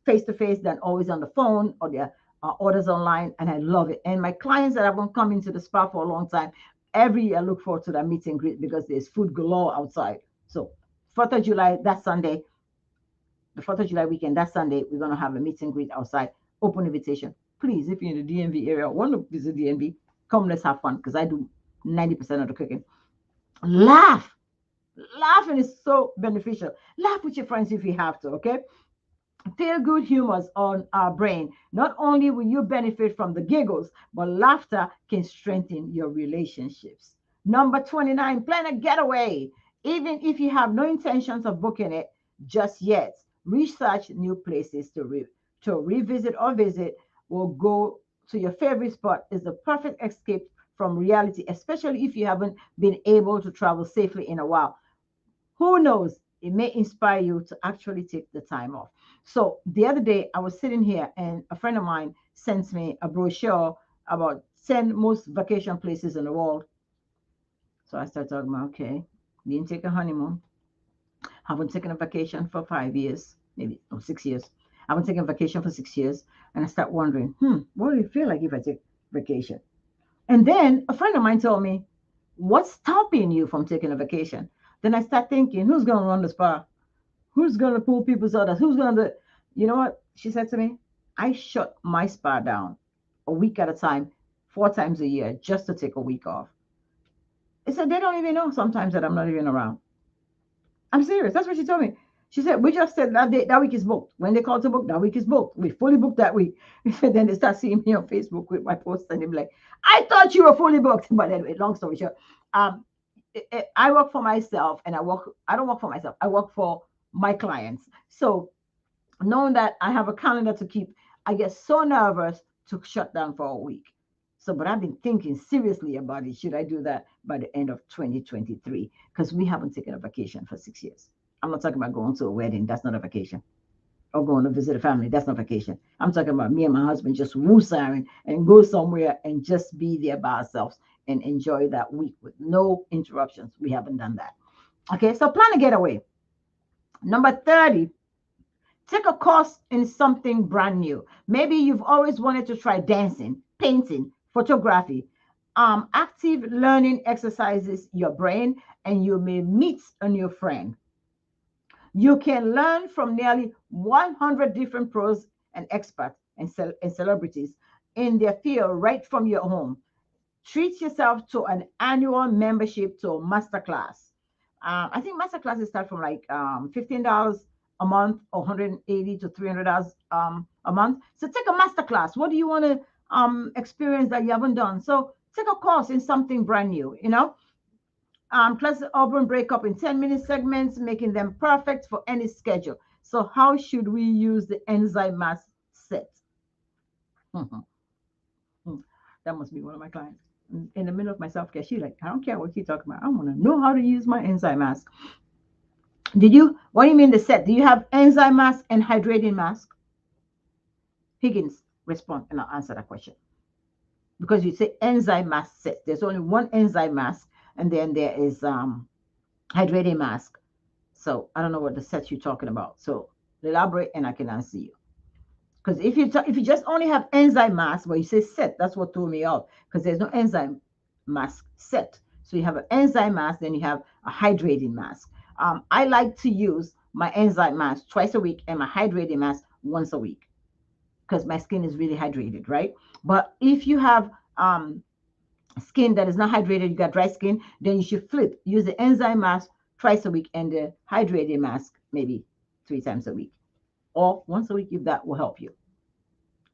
face to face than always on the phone or their orders online. And I love it. And my clients that have been coming to the spa for a long time, every year I look forward to that meet and greet because there's food galore outside. So 4th of July, that Sunday, the 4th of July weekend, that Sunday, we're going to have a meet and greet outside. Open invitation. Please, if you're in the DMV area, want to visit DMV, come, let's have fun because I do 90% of the cooking. Laugh. Laughing is so beneficial. Laugh with your friends if you have to, okay? Feel good humors on our brain. Not only will you benefit from the giggles, but laughter can strengthen your relationships. Number 29, plan a getaway. Even if you have no intentions of booking it just yet, research new places to revisit or visit, or go to your favorite spot is the perfect escape from reality, especially if you haven't been able to travel safely in a while. Who knows? It may inspire you to actually take the time off. So the other day, I was sitting here and a friend of mine sent me a brochure about 10 most vacation places in the world. So I started talking about, okay, didn't take a honeymoon. Haven't taken a vacation for 5 years, maybe, or 6 years. I haven't taken a vacation for 6 years. And I start wondering, what do it feel like if I take vacation? And then a friend of mine told me, what's stopping you from taking a vacation? Then I start thinking, who's going to run the spa? Who's going to pull people's orders? Who's going to, you know what? She said to me, I shut my spa down a week at a time, 4 times a year, just to take a week off. I said, they don't even know sometimes that I'm not even around. I'm serious. That's what she told me. She said, we just said that week is booked. When they call to book, that week is booked. We fully booked that week. Then they start seeing me on Facebook with my posts and they're like, I thought you were fully booked. But anyway, long story short, I work for myself and I don't work for myself. I work for my clients. So knowing that I have a calendar to keep, I get so nervous to shut down for a week. So, but I've been thinking seriously about it. Should I do that by the end of 2023? Because we haven't taken a vacation for 6 years. I'm not talking about going to a wedding. That's not a vacation. or going to visit a family. That's not vacation. I'm talking about me and my husband just woosah and go somewhere and just be there by ourselves and enjoy that week with no interruptions. We haven't done that. Okay, so plan a getaway. Number 30, take a course in something brand new. Maybe you've always wanted to try dancing, painting, photography. Active learning exercises your brain, and you may meet a new friend. You can learn from nearly 100 different pros and experts and celebrities in their field right from your home. Treat yourself to an annual membership to a masterclass. I think masterclasses start from like $15 a month or 180 to $300 a month. So take a masterclass. What do you want to experience that you haven't done? So take a course in something brand new, you know. Plus, the urban break up in 10-minute segments, making them perfect for any schedule. So, how should we use the enzyme mask set? Mhm. That must be one of my clients. In the middle of my self care, she's like, I don't care what you're talking about. I want to know how to use my enzyme mask. What do you mean the set? Do you have enzyme mask and hydrating mask? Higgins, respond and I'll answer that question. Because you say enzyme mask set. There's only one enzyme mask, and then there is hydrating mask. So I don't know what the set you're talking about. So elaborate and I can answer you. Because if you just only have enzyme mask, well, you say set, that's what threw me off. Because there's no enzyme mask set. So you have an enzyme mask, then you have a hydrating mask. I like to use my enzyme mask twice a week and my hydrating mask once a week because my skin is really hydrated, right? But if you have skin that is not hydrated, you got dry skin, then you should flip. Use the enzyme mask twice a week and the hydrated mask maybe 3 times a week or once a week if that will help you.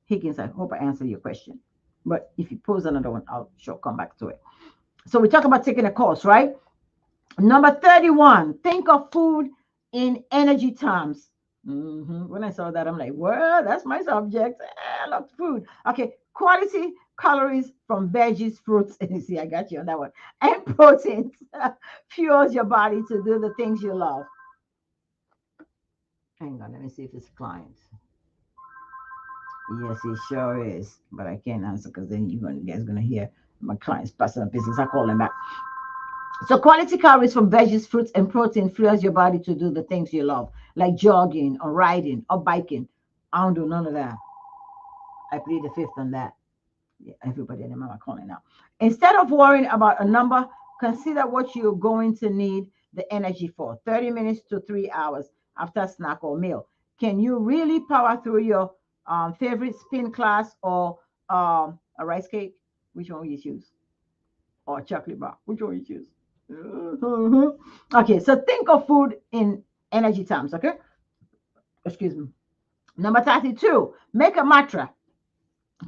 Higgins, I hope I answered your question. But if you pose another one, I'll sure come back to it. So we talk about taking a course, right? Number 31, think of food in energy terms. When I saw that, I'm like, well, that's my subject. I love food. Okay, quality calories from veggies, fruits, and you see, I got you on that one, and proteins fuels your body to do the things you love. Hang on, let me see if it's client. Yes, it sure is, but I can't answer because then you guys gonna hear my client's personal business. I call them back. So quality calories from veggies, fruits, and protein fuels your body to do the things you love, like jogging or riding or biking. I don't do none of that. I plead the fifth on that. Yeah, everybody and their mama calling now. Instead of worrying about a number, consider what you're going to need the energy for. 30 minutes to 3 hours after a snack or meal. Can you really power through your favorite spin class or a rice cake? Which one will you choose? Or a chocolate bar? Which one will you choose? Okay, so think of food in energy terms, okay? Excuse me. Number 32, make a mantra.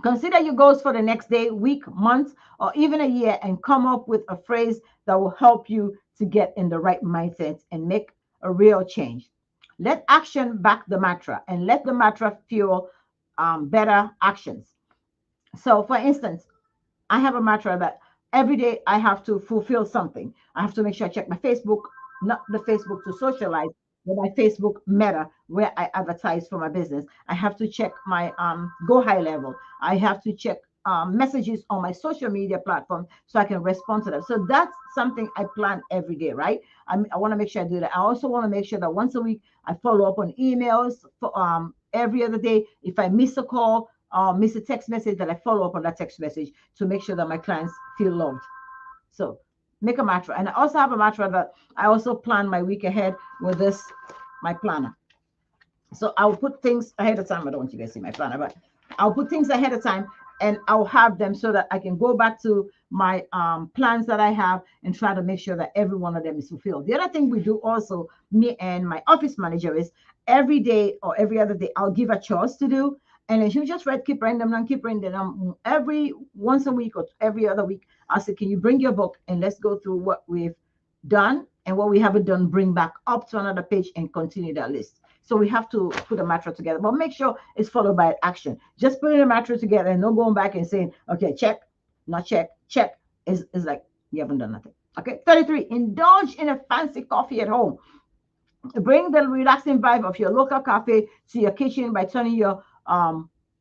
Consider your goals for the next day, week, month, or even a year and come up with a phrase that will help you to get in the right mindset and make a real change. Let action back the mantra and let the mantra fuel better actions. So, for instance, I have a mantra that every day I have to fulfill something. I have to make sure I check my Facebook, not the Facebook to socialize, but my Facebook Meta where I advertise for my business. I have to check my Go High Level. I have to check messages on my social media platform so I can respond to them. So that's something I plan every day, right? I want to make sure I do that. I also want to make sure that once a week I follow up on emails for every other day. If I miss a call, miss a text message, that I follow up on that text message to make sure that my clients feel loved. So make a mantra. And I also have a mantra that I also plan my week ahead with this, my planner. So I'll put things ahead of time. I don't want you guys to see my planner, but I'll put things ahead of time and I'll have them so that I can go back to my plans that I have and try to make sure that every one of them is fulfilled. The other thing we do also, me and my office manager, is every day or every other day, I'll give a chores to do. And then she'll just keep writing them down, keep writing them down. Every once a week or every other week, I'll say, can you bring your book and let's go through what we've done and what we haven't done, bring back up to another page and continue that list. So we have to put a mantra together, but make sure it's followed by action. Just putting a mantra together and not going back and saying, okay, check, not check, check is like you haven't done nothing. Okay, 33, indulge in a fancy coffee at home. Bring the relaxing vibe of your local cafe to your kitchen by turning your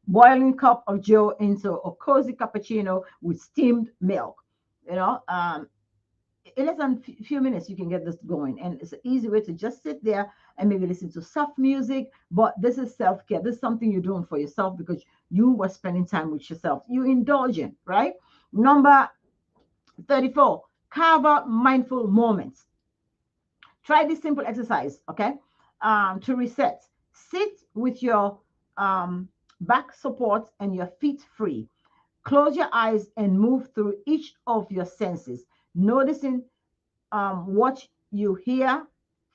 boiling cup of joe into a cozy cappuccino with steamed milk. You know, in less than few minutes you can get this going, and it's an easy way to just sit there and maybe listen to soft music. But this is self-care. This is something you're doing for yourself because you were spending time with yourself. You indulging, right? Number 34, carve out mindful moments. Try this simple exercise, okay? To reset. Sit with your back support and your feet free. Close your eyes and move through each of your senses, noticing what you hear,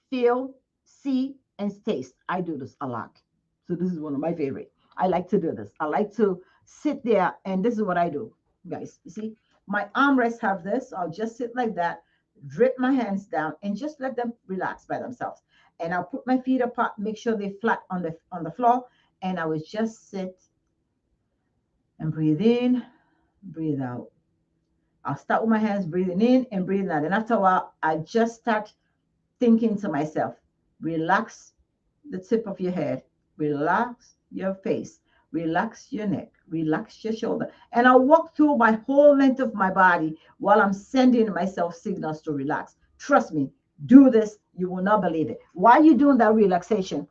feel, see, and taste. I do this a lot. So this is one of my favorite. I like to do this. I like to sit there, and this is what I do, guys. You see, my armrests have this. I'll just sit like that, drip my hands down, and just let them relax by themselves. And I'll put my feet apart, make sure they're flat on the floor, and I will just sit and breathe in, breathe out. I'll start with my hands breathing in and breathing out. And after a while, I just start thinking to myself, relax the tip of your head, relax your face, relax your neck, relax your shoulder. And I'll walk through my whole length of my body while I'm sending myself signals to relax. Trust me, do this. You will not believe it. While you're doing that relaxation,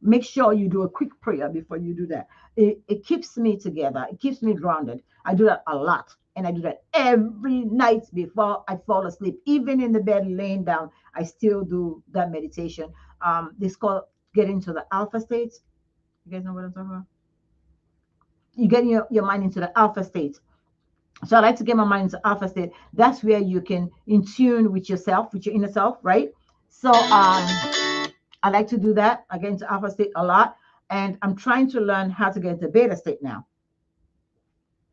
make sure you do a quick prayer before you do that. It keeps me together. It keeps me grounded. I do that a lot. And I do that every night before I fall asleep. Even in the bed, laying down, I still do that meditation. This called getting to the alpha state. You guys know what I'm talking about? You get your mind into the alpha state. So I like to get my mind into alpha state. That's where you can in tune with yourself, with your inner self, right? So I like to do that. I get into alpha state a lot. And I'm trying to learn how to get into beta state now.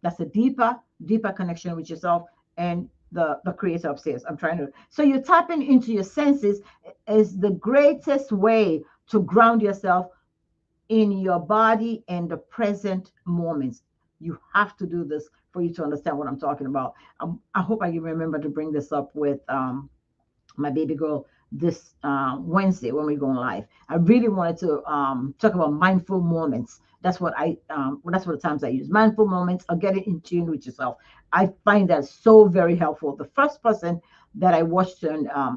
That's a deeper connection with yourself and the creator upstairs. I'm trying to. So you're tapping into your senses is the greatest way to ground yourself in your body and the present moments. You have to do this for you to understand what I'm talking about. I hope I can remember to bring this up with my baby girl this Wednesday when we go on live. I really wanted to talk about mindful moments. That's what that's what the times I use. Mindful moments or getting in tune with yourself. I find that so very helpful. The first person that I watched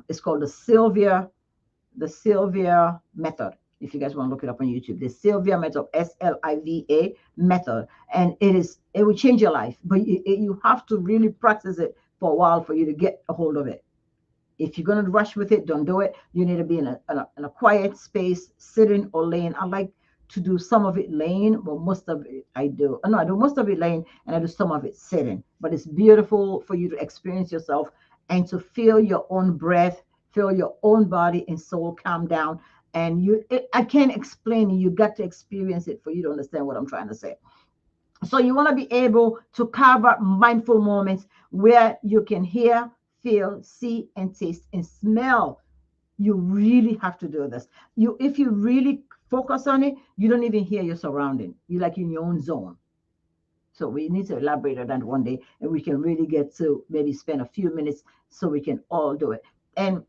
is called the Sylvia method. If you guys want to look it up on YouTube, the Sylvia method, SLIVA method, and it will change your life. But you have to really practice it for a while for you to get a hold of it. If you're going to rush with it, don't do it. You need to be in a quiet space, sitting or laying. I like to do some of it laying, but most of it I do. No, I do most of it laying and I do some of it sitting. But it's beautiful for you to experience yourself and to feel your own breath, feel your own body and soul calm down. And I can't explain it. You got to experience it for you to understand what I'm trying to say. So you want to be able to carve out mindful moments where you can hear, feel, see, and taste and smell. You really have to do this. If you really focus on it, you don't even hear your surrounding. You're like in your own zone. So we need to elaborate on that one day, and we can really get to maybe spend a few minutes so we can all do it. And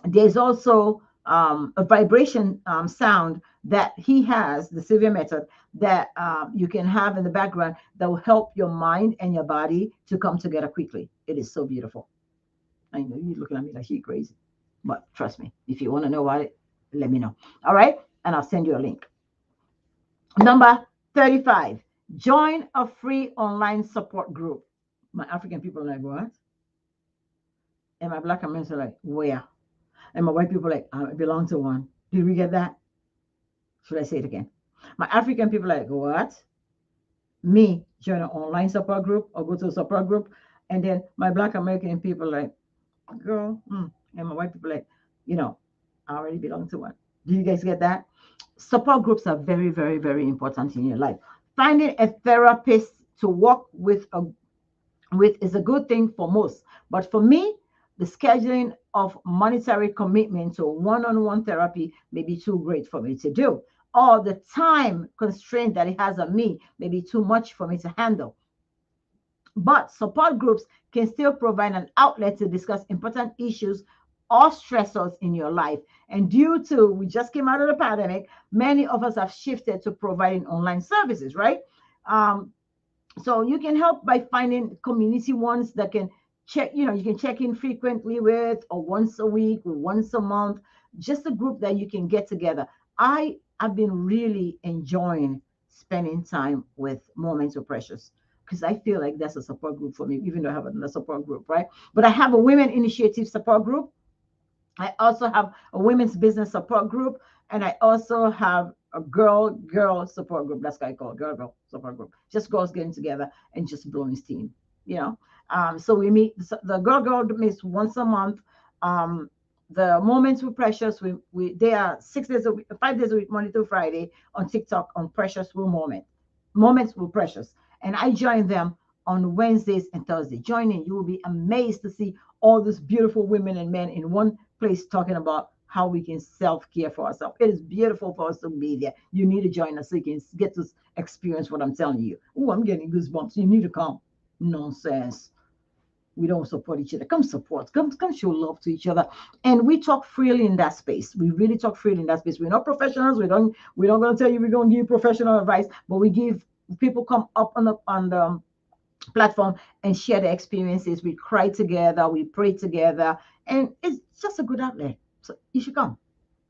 there's also a vibration sound that he has, the Sylvia method, that you can have in the background that will help your mind and your body to come together quickly. It is so beautiful. I know you're looking at me like you're crazy, but trust me, if you want to know about it, let me know. All right, and I'll send you a link. Number 35, join a free online support group. My African people are like, what? And my Black Americans are like, where? And my white people are like, I belong to one. Did we get that? Should I say it again? My African people are like, what? Me, join an online support group or go to a support group. And then my Black American people are like, girl, and my white people are like, I already belong to one. Do you guys get that? Support groups are very, very, very important in your life. Finding a therapist to work with is a good thing for most. But for me, the scheduling of monetary commitment to one-on-one therapy may be too great for me to do. Or the time constraint that it has on me may be too much for me to handle. But support groups can still provide an outlet to discuss important issues or stressors in your life. And due to, we just came out of the pandemic, many of us have shifted to providing online services, right? Um, so you can help by finding community ones that can check, you can check in frequently with, or once a week or once a month, just a group that you can get together. I have been really enjoying spending time with Moments of Precious, because I feel like that's a support group for me, even though I have another support group, right? But I have a women initiative support group. I also have a women's business support group, and I also have a girl support group. That's what I call it, girl support group. Just girls getting together and just blowing steam. You know, so we meet. The girl meets once a month. Um, the Moments with Precious, we they are 6 days a week, 5 days a week, Monday through Friday on TikTok on Precious Will Moments with Precious, and I join them on Wednesdays and Thursdays. Join in. You will be amazed to see all these beautiful women and men in one place talking about how we can self-care for ourselves. It is beautiful for us to be there. You need to join us so you can get to experience what I'm telling you. Oh, I'm getting goosebumps. You need to come. Nonsense. We don't support each other. Come support. Come show love to each other. And we talk freely in that space. We really talk freely in that space. We're not professionals. We don't gonna tell you we're gonna give professional advice, but we give people come up on the platform and share their experiences. We cry together, we pray together, and it's just a good outlet. So you should come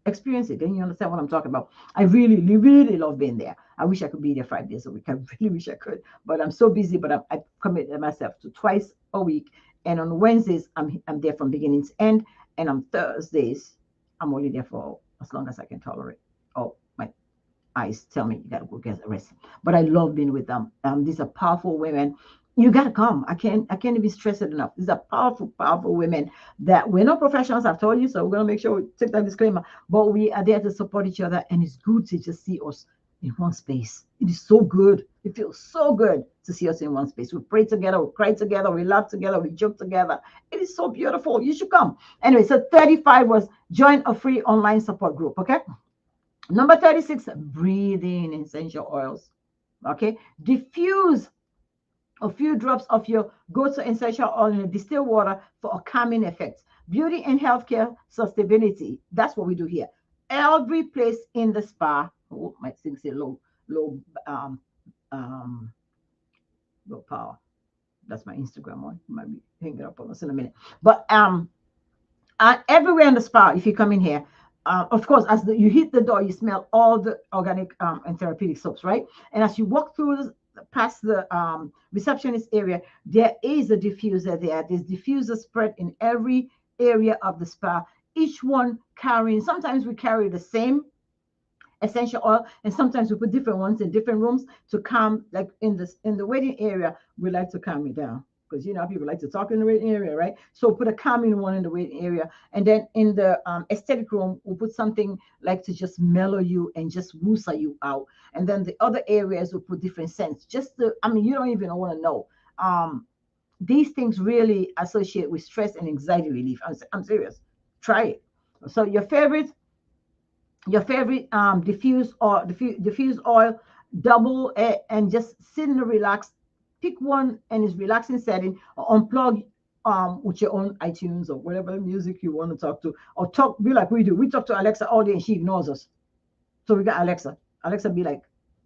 experience it. Then you understand what I'm talking about. I really, really love being there. I wish I could be there 5 days a week. I really wish I could, but I'm so busy. But I commit myself to twice a week, and on Wednesdays I'm there from beginning to end, and on Thursdays I'm only there for as long as I can tolerate. Oh, my eyes tell me you gotta go get a rest. But I love being with them. These are powerful women. You gotta come. I can't even stress it enough. These are powerful, powerful women that we're not professionals, I've told you, so we're gonna make sure we take that disclaimer. But we are there to support each other, and it's good to just see us in one space. It is so good. It feels so good to see us in one space. We pray together, we cry together, we laugh together, we joke together. It is so beautiful. You should come. Anyway, so 35 was join a free online support group. Okay. Number 36, breathing essential oils. Okay. Diffuse a few drops of your go-to essential oil in distilled water for a calming effect. Beauty and healthcare sustainability. That's what we do here. Every place in the spa. Oh, my thing say low, um, um, low power. That's my Instagram one. You might be hanging up on us in a minute. But everywhere in the spa, if you come in here, of course, as you hit the door, you smell all the organic and therapeutic soaps, right? And as you walk through past the receptionist area, there is a diffuser there. There's diffuser spread in every area of the spa, each one carrying, sometimes we carry the same essential oil, and sometimes we put different ones in different rooms to calm, like in the waiting area, we like to calm it down, because people like to talk in the waiting area, right? So put a calming one in the waiting area, and then in the aesthetic room we'll put something like to just mellow you and just woosa you out, and then the other areas will put different scents, just to, you don't even want to know. These things really associate with stress and anxiety relief. I'm serious. Try it. So your favorite diffuse oil, double it, and just sit in a relax, pick one and its relaxing setting, or unplug with your own iTunes or whatever music you want to talk to, or be like we do. We talk to Alexa all day and she ignores us. So we got Alexa be like,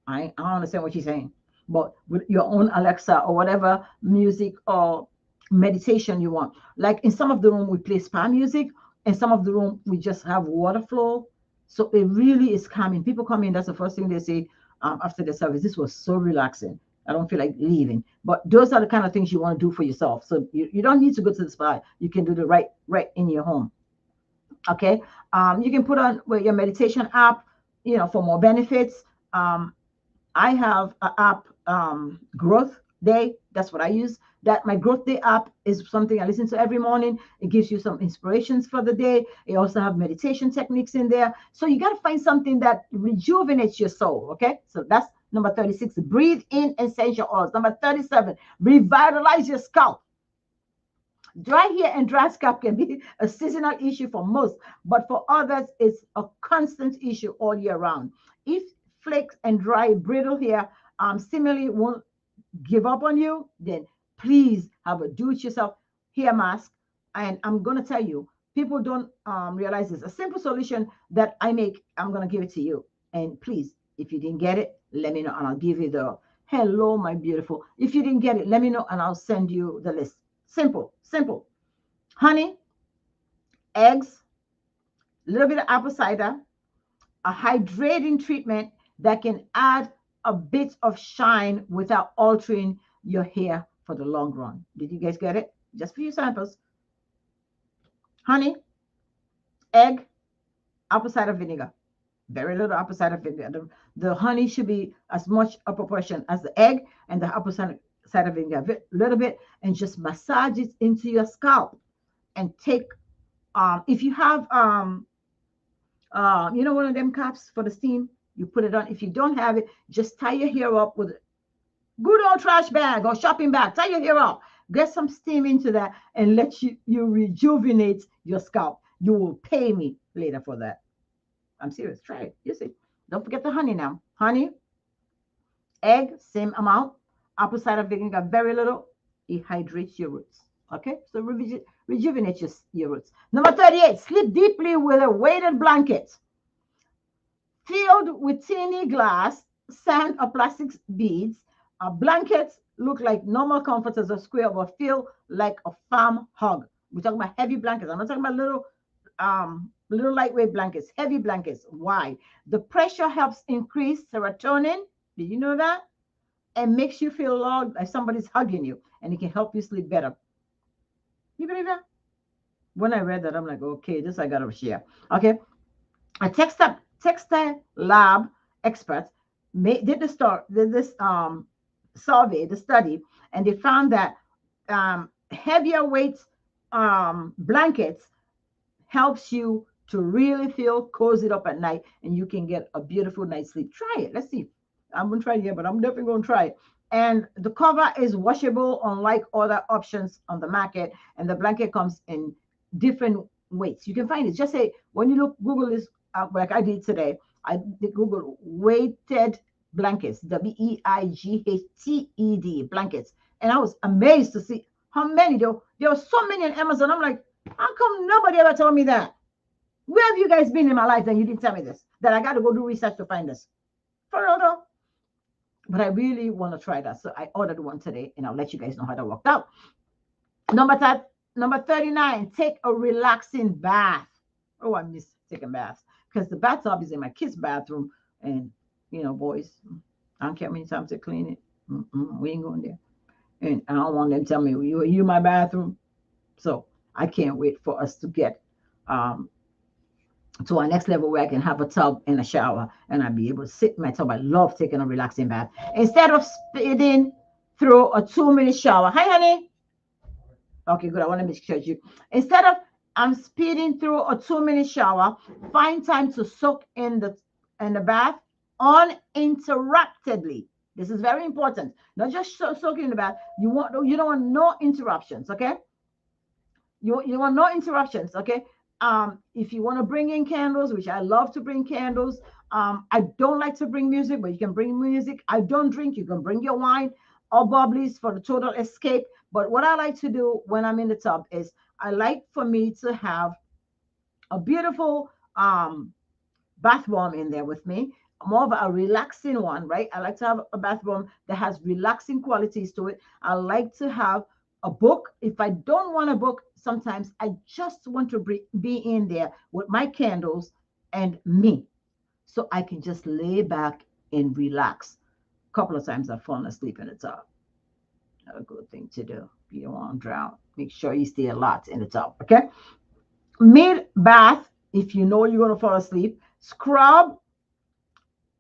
I don't understand what she's saying. But with your own Alexa or whatever music or meditation you want, like in some of the room we play spa music, and some of the room we just have water flow. So it really is calming. People come in, that's the first thing they say after the service. This was so relaxing. I don't feel like leaving. But those are the kind of things you want to do for yourself. So you don't need to go to the spa. You can do the right in your home. Okay. You can put on with your meditation app, for more benefits. I have an app, Growth Day. That's what I use. That my Growth Day app is something I listen to every morning. It gives you some inspirations for the day. It also have meditation techniques in there. So you got to find something that rejuvenates your soul. Okay. So that's number 36. Breathe in essential oils. Number 37. Revitalize your scalp. Dry hair and dry scalp can be a seasonal issue for most, but for others, it's a constant issue all year round. If flakes and dry, brittle hair similarly won't give up on you, then please have a do-it-yourself hair mask. And I'm going to tell you, People don't realize this. A simple solution that I make, I'm going to give it to you. And please, if you didn't get it, let me know and I'll give you the hello, my beautiful. If you didn't get it, let me know and I'll send you the list. Simple, simple. Honey, eggs, a little bit of apple cider, a hydrating treatment that can add a bit of shine without altering your hair for the long run. Did you guys get it? Just for you samples. Honey, egg, apple cider vinegar. Very little apple cider vinegar. The honey should be as much a proportion as the egg and the apple cider vinegar. A little bit, and just massage it into your scalp. And take, if you have, one of them caps for the steam, you put it on. If you don't have it, just tie your hair up with a good old trash bag or shopping bag. Tie your hair up. Get some steam into that and let you rejuvenate your scalp. You will pay me later for that. I'm serious. Try it. You see. Don't forget the honey now. Honey, egg, same amount. Apple cider vinegar, very little. It hydrates your roots. Okay? So rejuvenate your roots. Number 38, sleep deeply with a weighted blanket filled with teeny glass, sand, or plastic beads. Blankets look like normal comforters or square, but feel like a farm hug. We're talking about heavy blankets. I'm not talking about little lightweight blankets, heavy blankets. Why? The pressure helps increase serotonin. Did you know that? And makes you feel like somebody's hugging you, and it can help you sleep better. You believe that? When I read that, I'm like, okay, this I gotta share. Okay. A textile lab expert did this survey, the study, and they found that heavier weight blankets helps you to really feel cozied up at night, and you can get a beautiful night's sleep. Try it. Let's see. I'm gonna try it here, but I'm definitely gonna try it. And the cover is washable, unlike other options on the market. And the blanket comes in different weights. You can find it. Just say when you look, Google this, like I did today. I did Google weighted blankets, WEIGHTED blankets, and I was amazed to see how many there were so many on Amazon. I'm like, how come nobody ever told me that? Where have you guys been in my life that you didn't tell me this? That I got to go do research to find this. For real though. But I really want to try that. So I ordered one today, and I'll let you guys know how that worked out. Number 39, take a relaxing bath. Oh, I miss taking baths because the bathtub is in my kids' bathroom. And, boys, I don't care how many times they clean it. We ain't going there. And I don't want them to tell me, you my bathroom. So I can't wait for us to get to our next level where I can have a tub and a shower and I'll be able to sit in my tub. I love taking a relaxing bath. Instead of speeding through a 2-minute shower. Hi, honey. Okay, good. I want to make sure you. Instead of speeding through a 2-minute shower, find time to soak in the bath uninterruptedly. This is very important. Not just soaking in the bath. You don't want no interruptions. Okay. You want no interruptions. Okay. If you want to bring in candles, which I love to bring candles, I don't like to bring music, but you can bring music. I don't drink. You can bring your wine or bubblies for the total escape. But what I like to do when I'm in the tub is I like for me to have a beautiful bath bomb in there with me, more of a relaxing one, right? I like to have a bath bomb that has relaxing qualities to it. I like to have a book. If I don't want a book, sometimes I just want to be in there with my candles and me, so I can just lay back and relax. A couple of times I've fallen asleep in the tub. Not a good thing to do. You don't want to drown. Make sure you stay a lot in the tub, okay? Mid bath, if you know you're going to fall asleep, scrub.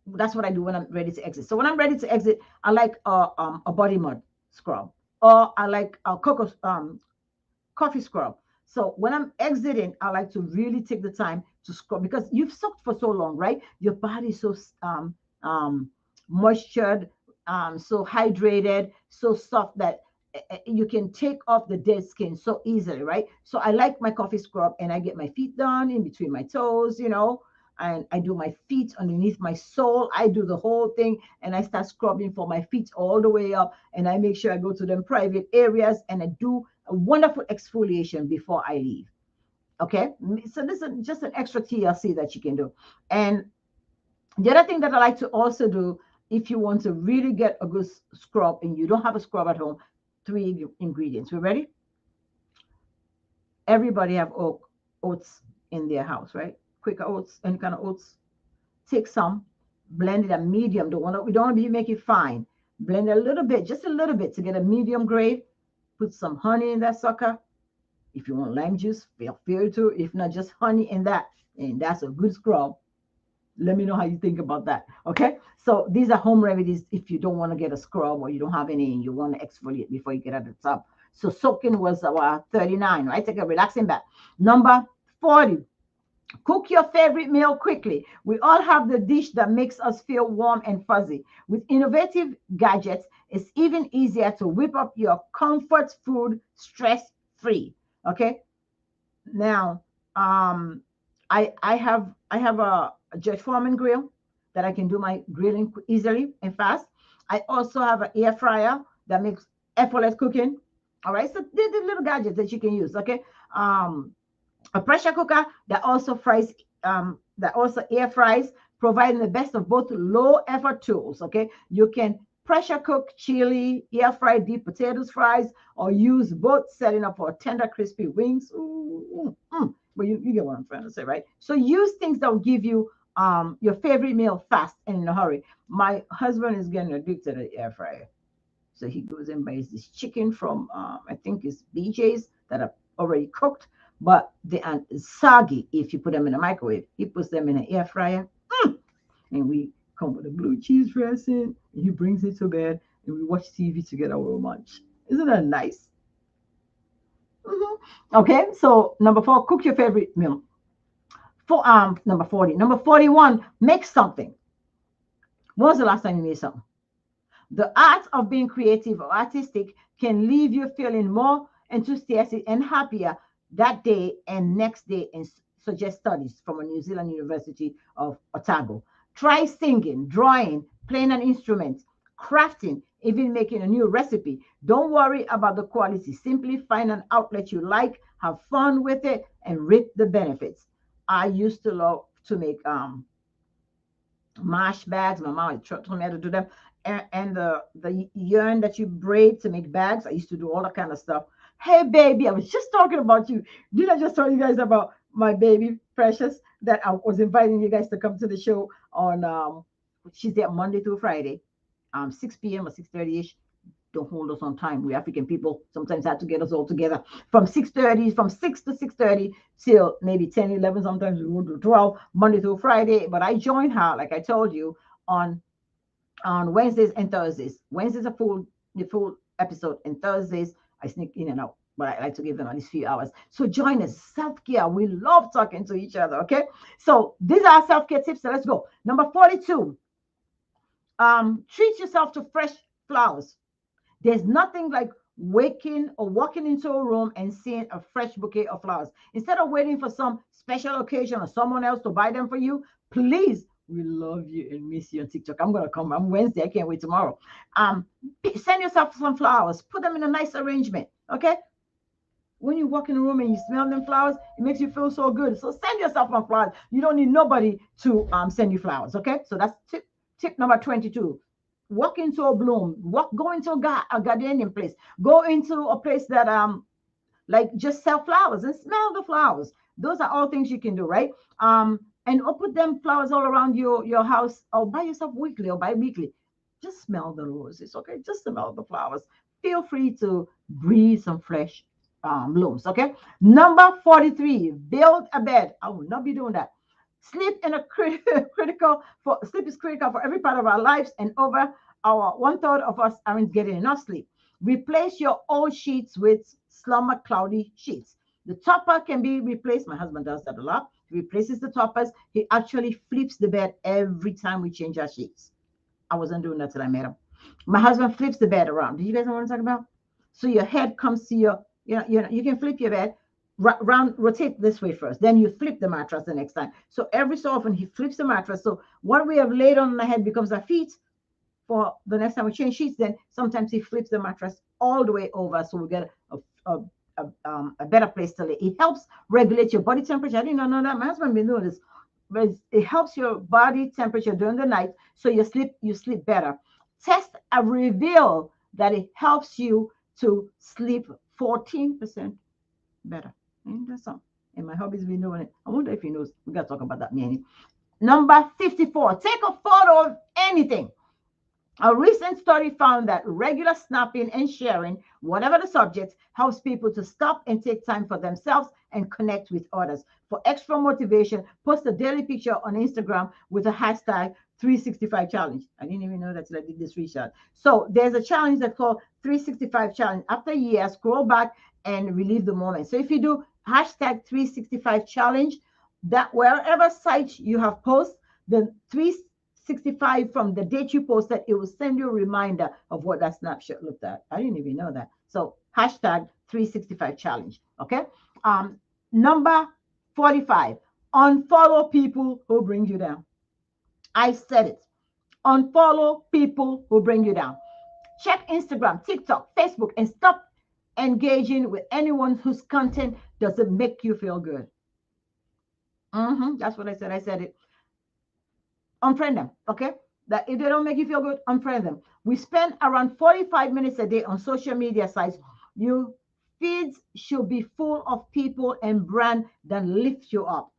That's what I do when I'm ready to exit. So when I'm ready to exit, I like a body mud scrub, or I like a coffee scrub. So when I'm exiting, I like to really take the time to scrub, because you've soaked for so long, right? Your body is so moistured, so hydrated, so soft that you can take off the dead skin so easily, right? So I like my coffee scrub, and I get my feet done in between my toes, and I do my feet underneath my sole. I do the whole thing, and I start scrubbing for my feet all the way up, and I make sure I go to them private areas, and I do a wonderful exfoliation before I leave. Okay, so this is just an extra TLC that you can do. And the other thing that I like to also do, if you want to really get a good scrub and you don't have a scrub at home, three ingredients. We ready? Everybody have oats in their house, right? Quick oats, any kind of oats. Take some, blend it a medium. We don't want to make it fine. Blend it a little bit, just a little bit to get a medium grade. Put some honey in that sucker. If you want lime juice, feel free to. If not, just honey in that, and that's a good scrub. Let me know how you think about that. Okay. So these are home remedies if you don't want to get a scrub or you don't have any and you want to exfoliate before you get out of the tub. So soaking was our 39, right? Take a relaxing bath. Number 40. Cook your favorite meal quickly. We all have the dish that makes us feel warm and fuzzy. With innovative gadgets, it's even easier to whip up your comfort food stress free. Okay. Now, I have a Judge Foreman grill that I can do my grilling easily and fast. I also have an air fryer that makes effortless cooking. All right, so these are little gadgets that you can use. Okay, um, a pressure cooker that also air fries, providing the best of both low effort tools. Okay, you can pressure cook chili, air fry deep potatoes, fries, or use both, setting up for tender crispy wings. Ooh, but you get what I'm trying to say, right? So use things that will give you your favorite meal fast and in a hurry. My husband is getting addicted to the air fryer. So he goes and buys this chicken from I think it's BJ's that are already cooked, but they are soggy if you put them in a microwave. He puts them in an air fryer, and we come with a blue cheese dressing. And he brings it to bed, and we watch TV together over lunch. Isn't that nice? Mhm. Okay, so number 4, cook your favorite meal. For number 40, number 41, make something. When was the last time you made something? The art of being creative or artistic can leave you feeling more enthusiastic and happier that day and next day, and suggest studies from a New Zealand University of Otago. Try singing, drawing, playing an instrument, crafting, even making a new recipe. Don't worry about the quality. Simply find an outlet you like, have fun with it, and reap the benefits. I used to love to make mash bags. My mom told me how to do them. And the yarn that you braid to make bags. I used to do all that kind of stuff. Hey, baby, I was just talking about you. Did I just tell you guys about my baby, Precious, that I was inviting you guys to come to the show on, she's there Monday through Friday, 6 p.m. or 6:30ish. Don't hold us on time. We African people sometimes have to get us all together from 6:30, from 6 to 6:30 till maybe 10, 11. Sometimes we go to 12, Monday through Friday. But I join her, like I told you, on Wednesdays and Thursdays. Wednesdays are the full episode, and Thursdays I sneak in and out. But I like to give them at least a few hours. So join us. Self-care. We love talking to each other. Okay. So these are self-care tips. So let's go. Number 42. Treat yourself to fresh flowers. There's nothing like waking or walking into a room and seeing a fresh bouquet of flowers. Instead of waiting for some special occasion or someone else to buy them for you, please, we love you and miss you on TikTok. I'm gonna come on Wednesday. I can't wait tomorrow. Send yourself some flowers. Put them in a nice arrangement. Okay. When you walk in the room and you smell them flowers, it makes you feel so good. So send yourself some flowers. You don't need nobody to send you flowers. Okay. So that's tip number 22. Walk into a bloom. Go into a gardening place. Go into a place that like just sell flowers and smell the flowers. Those are all things you can do, right? And or put them flowers all around your house, or buy yourself weekly or bi-weekly. Just smell the roses, okay? Just smell the flowers. Feel free to breathe some fresh blooms, okay? Number 43, build a bed. I will not be doing that. Sleep is critical for every part of our lives, and over our 1/3 of us aren't getting enough sleep. Replace your old sheets with slumber cloudy sheets. The topper can be replaced. My husband does that a lot. He replaces the toppers. He actually flips the bed every time we change our sheets. I wasn't doing that till I met him. My husband flips the bed around. Do you guys know what I'm talking about? So your head comes to you can flip your bed round, rotate this way first. Then you flip the mattress the next time. So every so often he flips the mattress. So what we have laid on the head becomes our feet for the next time we change sheets. Then sometimes he flips the mattress all the way over. So we get a a better place to lay. It helps regulate your body temperature. I didn't know that. My husband been doing this, but it helps your body temperature during the night, so you sleep better. Tests have revealed that it helps you to sleep 14% better. Ain't that something? And my hubby's been doing it. I wonder if he knows. We got to talk about that, Manny. Number 54, take a photo of anything. A recent study found that regular snapping and sharing, whatever the subject, helps people to stop and take time for themselves and connect with others. For extra motivation, post a daily picture on Instagram with a hashtag 365 challenge. I didn't even know that till I did this research. So there's a challenge that's called 365 challenge. After a year, scroll back and relive the moment. So if you do hashtag 365 challenge, that wherever site you have post, the 365 from the date you posted, it will send you a reminder of what that snapshot looked at. I didn't even know that. So hashtag 365 challenge. Okay. Um, Number 45, unfollow people who bring you down. I said it. Unfollow people who bring you down. Check Instagram, TikTok, Facebook, and stop engaging with anyone whose content doesn't make you feel good. That's what I said. I said it. Unfriend them, okay? That if they don't make you feel good, unfriend them. We spend around 45 minutes a day on social media sites. Your feeds should be full of people and brand that lift you up.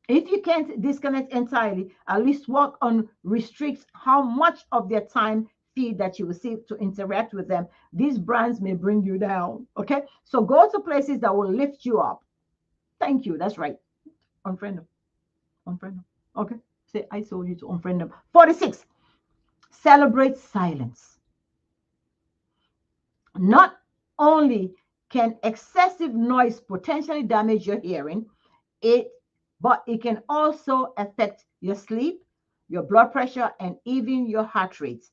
If you can't disconnect entirely, at least work on restricts how much of their time feed that you receive to interact with them. These brands may bring you down. Okay. So go to places that will lift you up. Thank you. That's right. Unfriend them. Unfriend them. Okay. Say I told you to unfriend them. 46. Celebrate silence. Not only can excessive noise potentially damage your hearing, it but it can also affect your sleep, your blood pressure, and even your heart rate,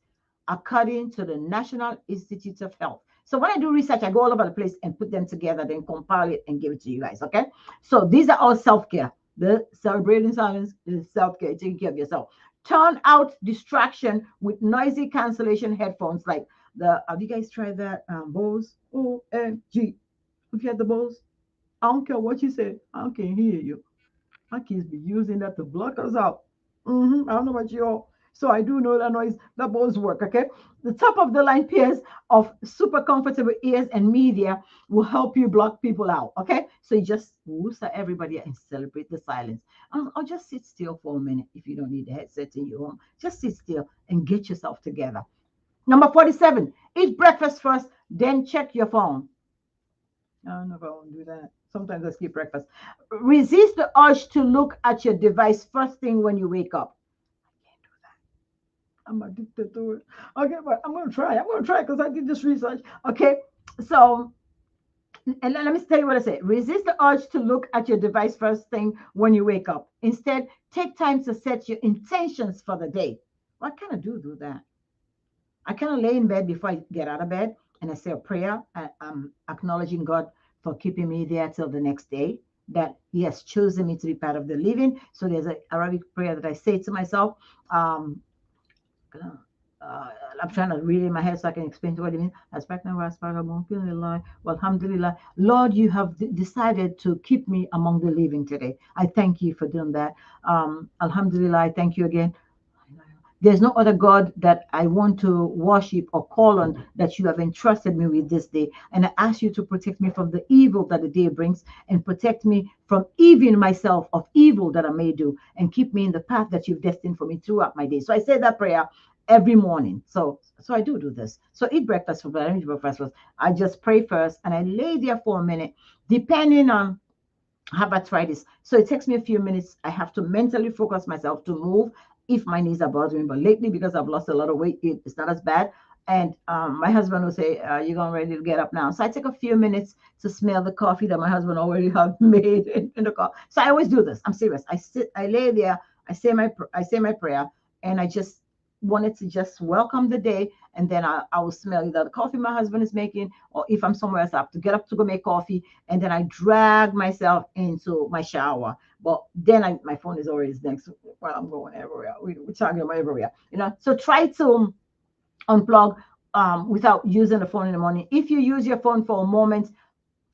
according to the National Institute of Health. So when I do research, I go all over the place and put them together, then compile it and give it to you guys. Okay. So these are all self-care. The celebrating silence is self-care, taking care of yourself. Turn out distraction with noisy cancellation headphones like the have you guys tried that Bose? OMG. Have you had the Bose? I don't care what you say. I can't hear you. My kids be using that to block us out. I don't know about you all. So I do know that noise, that both work, okay? The top of the line pairs of super comfortable ears and media will help you block people out, okay? So you just woosa everybody and celebrate the silence. Or just sit still for a minute if you don't need the headset in your home. Just sit still and get yourself together. Number 47, eat breakfast first, then check your phone. I don't know if I want to do that. Sometimes I skip breakfast. Resist the urge to look at your device first thing when you wake up. I can't do that. I'm addicted to it. Okay, but I'm going to try. I'm going to try because I did this research. Okay, so and let me tell you what I say. Resist the urge to look at your device first thing when you wake up. Instead, take time to set your intentions for the day. Well, I kind of do that. I kind of lay in bed before I get out of bed and I say a prayer. I'm acknowledging God for keeping me there till the next day, that He has chosen me to be part of the living. So there's an Arabic prayer that I say to myself. Um, I'm trying to read it in my head so I can explain to what it means. Alhamdulillah. Lord, you have decided to keep me among the living today. I thank you for doing that. Alhamdulillah, I thank you again. There's no other God that I want to worship or call on that you have entrusted me with this day. And I ask you to protect me from the evil that the day brings and protect me from even myself of evil that I may do and keep me in the path that you've destined for me throughout my day. So I say that prayer every morning. So I do this. So eat breakfast first. I eat breakfast first. I just pray first and I lay there for a minute, depending on how about try this. So it takes me a few minutes. I have to mentally focus myself to move if my knees are bothering. But lately, because I've lost a lot of weight, it's not as bad. And my husband will say, you're going ready to get up now. So I take a few minutes to smell the coffee that my husband already have made in the car. So I always do this. I'm serious. I lay there, I say my prayer, and I just wanted to just welcome the day. And then I will smell either the coffee my husband is making, or if I'm somewhere else, I have to get up to go make coffee. And then I drag myself into my shower. But then my phone is always next while I'm going everywhere. We're talking about everywhere, So try to unplug without using the phone in the morning. If you use your phone for a moment,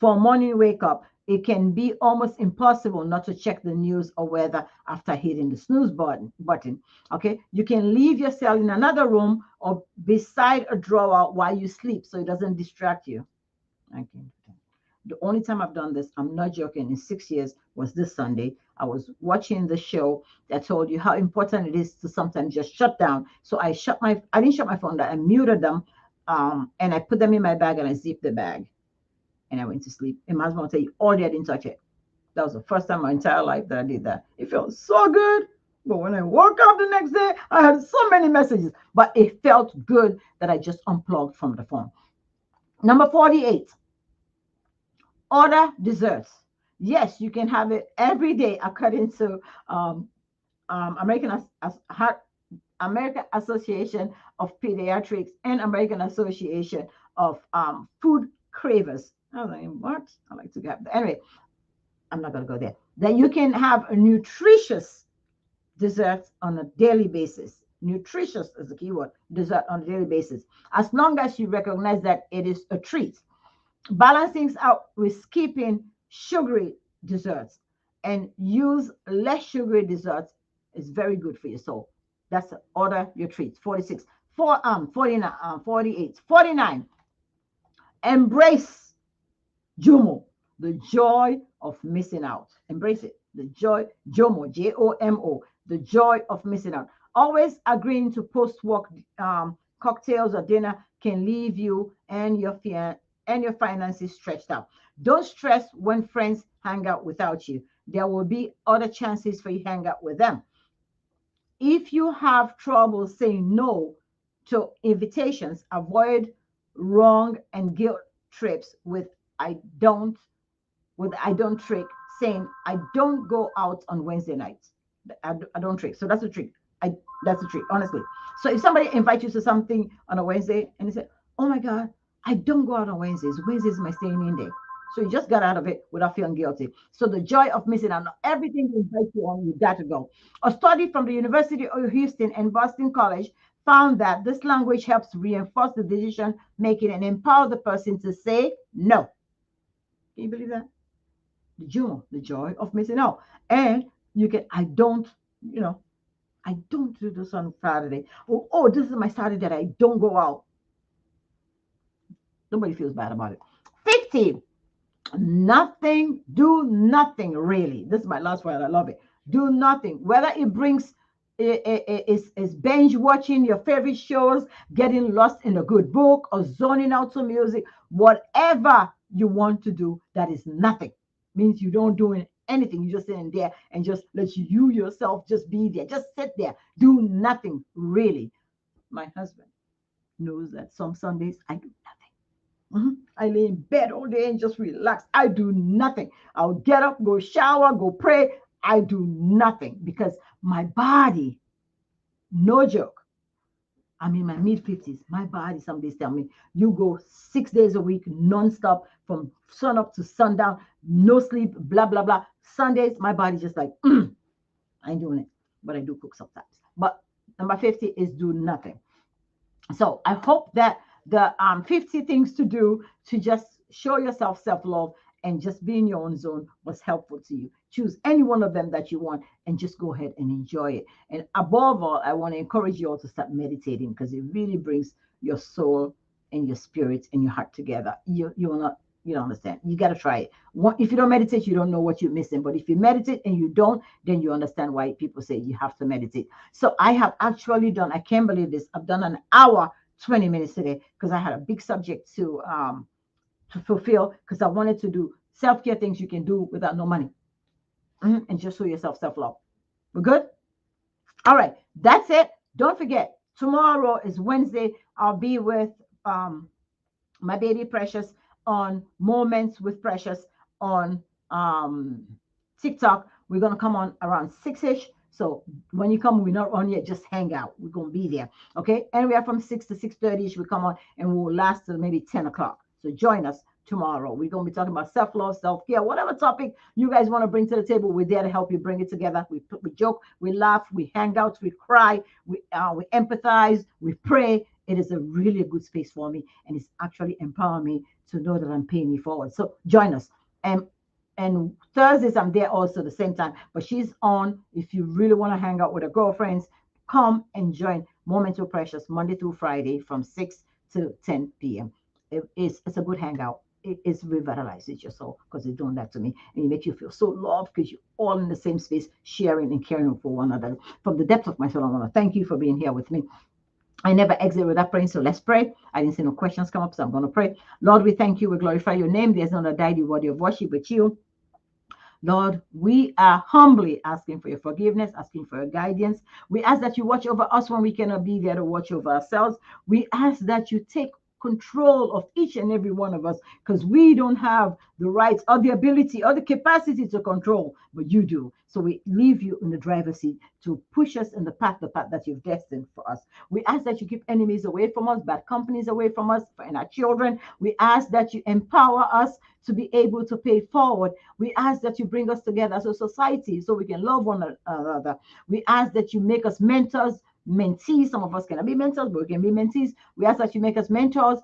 For morning wake up, it can be almost impossible not to check the news or weather after hitting the snooze button. Okay, you can leave your cell in another room or beside a drawer while you sleep so it doesn't distract you. Okay. The only time I've done this, I'm not joking, in 6 years was this Sunday. I was watching the show that told you how important it is to sometimes just shut down. So I didn't shut my phone down, I muted them, and I put them in my bag and I zipped the bag and I went to sleep. And my husband will tell you, all day I didn't touch it. That was the first time in my entire life that I did that. It felt so good. But when I woke up the next day, I had so many messages. But it felt good that I just unplugged from the phone. Number 48, order desserts. Yes, you can have it every day according to um, American American Association of Pediatrics and American Association of Food Cravers. I was like, what? I like to get anyway. I'm not going to go there. That you can have a nutritious dessert on a daily basis. Nutritious is the keyword. Dessert on a daily basis, as long as you recognize that it is a treat. Balance things out with skipping sugary desserts and use less sugary desserts is very good for your soul. That's order your treats. 46, 49, 48, 49. Embrace JOMO, the joy of missing out. Embrace it. The joy, JOMO, JOMO, the joy of missing out. Always agreeing to post-work cocktails or dinner can leave you and your finances stretched out. Don't stress when friends hang out without you. There will be other chances for you to hang out with them. If you have trouble saying no to invitations, avoid wrong and guilt trips I don't I don't trick, saying I don't go out on Wednesday nights. I don't trick. So that's a trick. That's a trick, honestly. So if somebody invites you to something on a Wednesday and they say, oh my God, I don't go out on Wednesdays. Wednesdays is my staying in day. So you just got out of it without feeling guilty. So the joy of missing out on everything they invite you on, you got to go. A study from the University of Houston and Boston College found that this language helps reinforce the decision making and empower the person to say no. Can you believe that? The joy of missing out. And you can, I don't do this on Saturday. Oh, this is my Saturday that I don't go out. Nobody feels bad about it. 50. Do nothing really. This is my last word. I love it. Do nothing. Whether it brings is binge watching your favorite shows, getting lost in a good book, or zoning out to music, whatever you want to do, that is nothing. Means you don't do anything. You just sitting there and just let you yourself just be there. Just sit there. Do nothing really. My husband knows that some Sundays I do nothing. I lay in bed all day and just relax. I do nothing. I'll get up, go shower, go pray. I do nothing because my body, no joke, I'm in my mid-50s. My body some days tell me, you go 6 days a week, nonstop, from sun up to sundown, no sleep, blah, blah, blah. Sundays, my body just like, I ain't doing it. But I do cook sometimes. But number 50 is do nothing. So I hope that the 50 things to do to just show yourself self-love and just be in your own zone was helpful to you. Choose any one of them that you want and just go ahead and enjoy it. And above all, I want to encourage you all to start meditating because it really brings your soul and your spirit and your heart together. You will not, you don't understand. You got to try it. If you don't meditate, you don't know what you're missing. But if you meditate and you don't, then you understand why people say you have to meditate. So I have actually done, I can't believe this, I've done an hour, 20 minutes today because I had a big subject to fulfill because I wanted to do self-care things you can do without no money. And just show yourself self-love. We're good? All right. That's it. Don't forget, tomorrow is Wednesday. I'll be with my baby Precious on Moments with Precious on TikTok. We're going to come on around 6-ish. So when you come, we're not on yet, just hang out. We're going to be there. Okay. Anywhere from 6 to 6:30-ish, we come on and we'll last till maybe 10 o'clock. So join us tomorrow. We're going to be talking about self-love, self-care, whatever topic you guys want to bring to the table. We're there to help you bring it together. We joke, we laugh, we hang out, we cry, we empathize, we pray, it is a really good space for me, and it's actually empowering me to know that I'm paying me forward. So join us. And Thursdays I'm there also the same time, but she's on. If you really want to hang out with her girlfriends, come and join Moments with Precious Monday through Friday from 6 to 10 p.m. It's a good hangout. It's revitalizes your soul because it's doing that to me, and it makes you feel so loved because you're all in the same space, sharing and caring for one another. From the depth of my soul, I want to thank you for being here with me. I never exit without praying, so let's pray. I didn't see no questions come up, so I'm going to pray. Lord, we thank you. We glorify your name. There's none that died, you worthy of worship but you. Lord, we are humbly asking for your forgiveness, asking for your guidance. We ask that you watch over us when we cannot be there to watch over ourselves. We ask that you take control of each and every one of us because we don't have the rights or the ability or the capacity to control, but you do. So we leave you in the driver's seat to push us in the path that you've destined for us. We ask that you keep enemies away from us, bad companies away from us, and our children. We ask that you empower us to be able to pay forward. We ask that you bring us together as a society so we can love one another. We ask that you make us mentors, mentees. Some of us cannot be mentors, but we can be mentees. We ask that you make us mentors.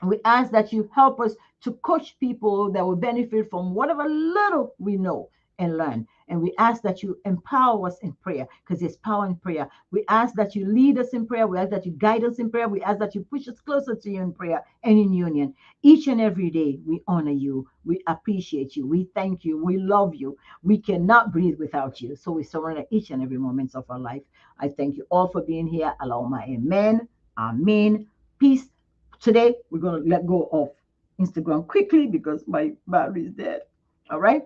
We ask that you help us to coach people that will benefit from whatever little we know and learn. And we ask that you empower us in prayer because there's power in prayer. We ask that you lead us in prayer. We ask that you guide us in prayer. We ask that you push us closer to you in prayer and in union. Each and every day, we honor you. We appreciate you. We thank you. We love you. We cannot breathe without you. So we surrender each and every moment of our life. I thank you all for being here. Allow my amen. Amen. Peace. Today, we're going to let go of Instagram quickly because my battery is dead. All right.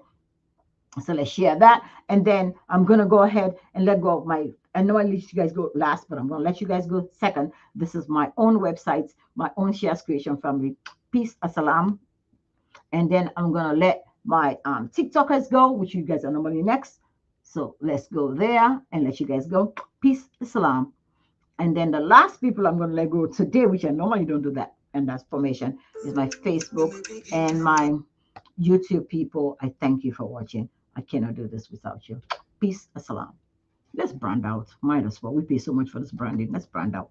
So let's share that. And then I'm going to go ahead and let go of my, I know I let you guys go last, but I'm going to let you guys go second. This is my own websites, my own Shares Creation family. Peace, assalam. And then I'm going to let my TikTokers go, which you guys are normally next. So let's go there and let you guys go. Peace, assalam. And then the last people I'm going to let go today, which I normally don't do that, and that's formation, is my Facebook and my YouTube people. I thank you for watching. I cannot do this without you. Peace, assalam. Let's brand out. Might as well. We pay so much for this branding. Let's brand out.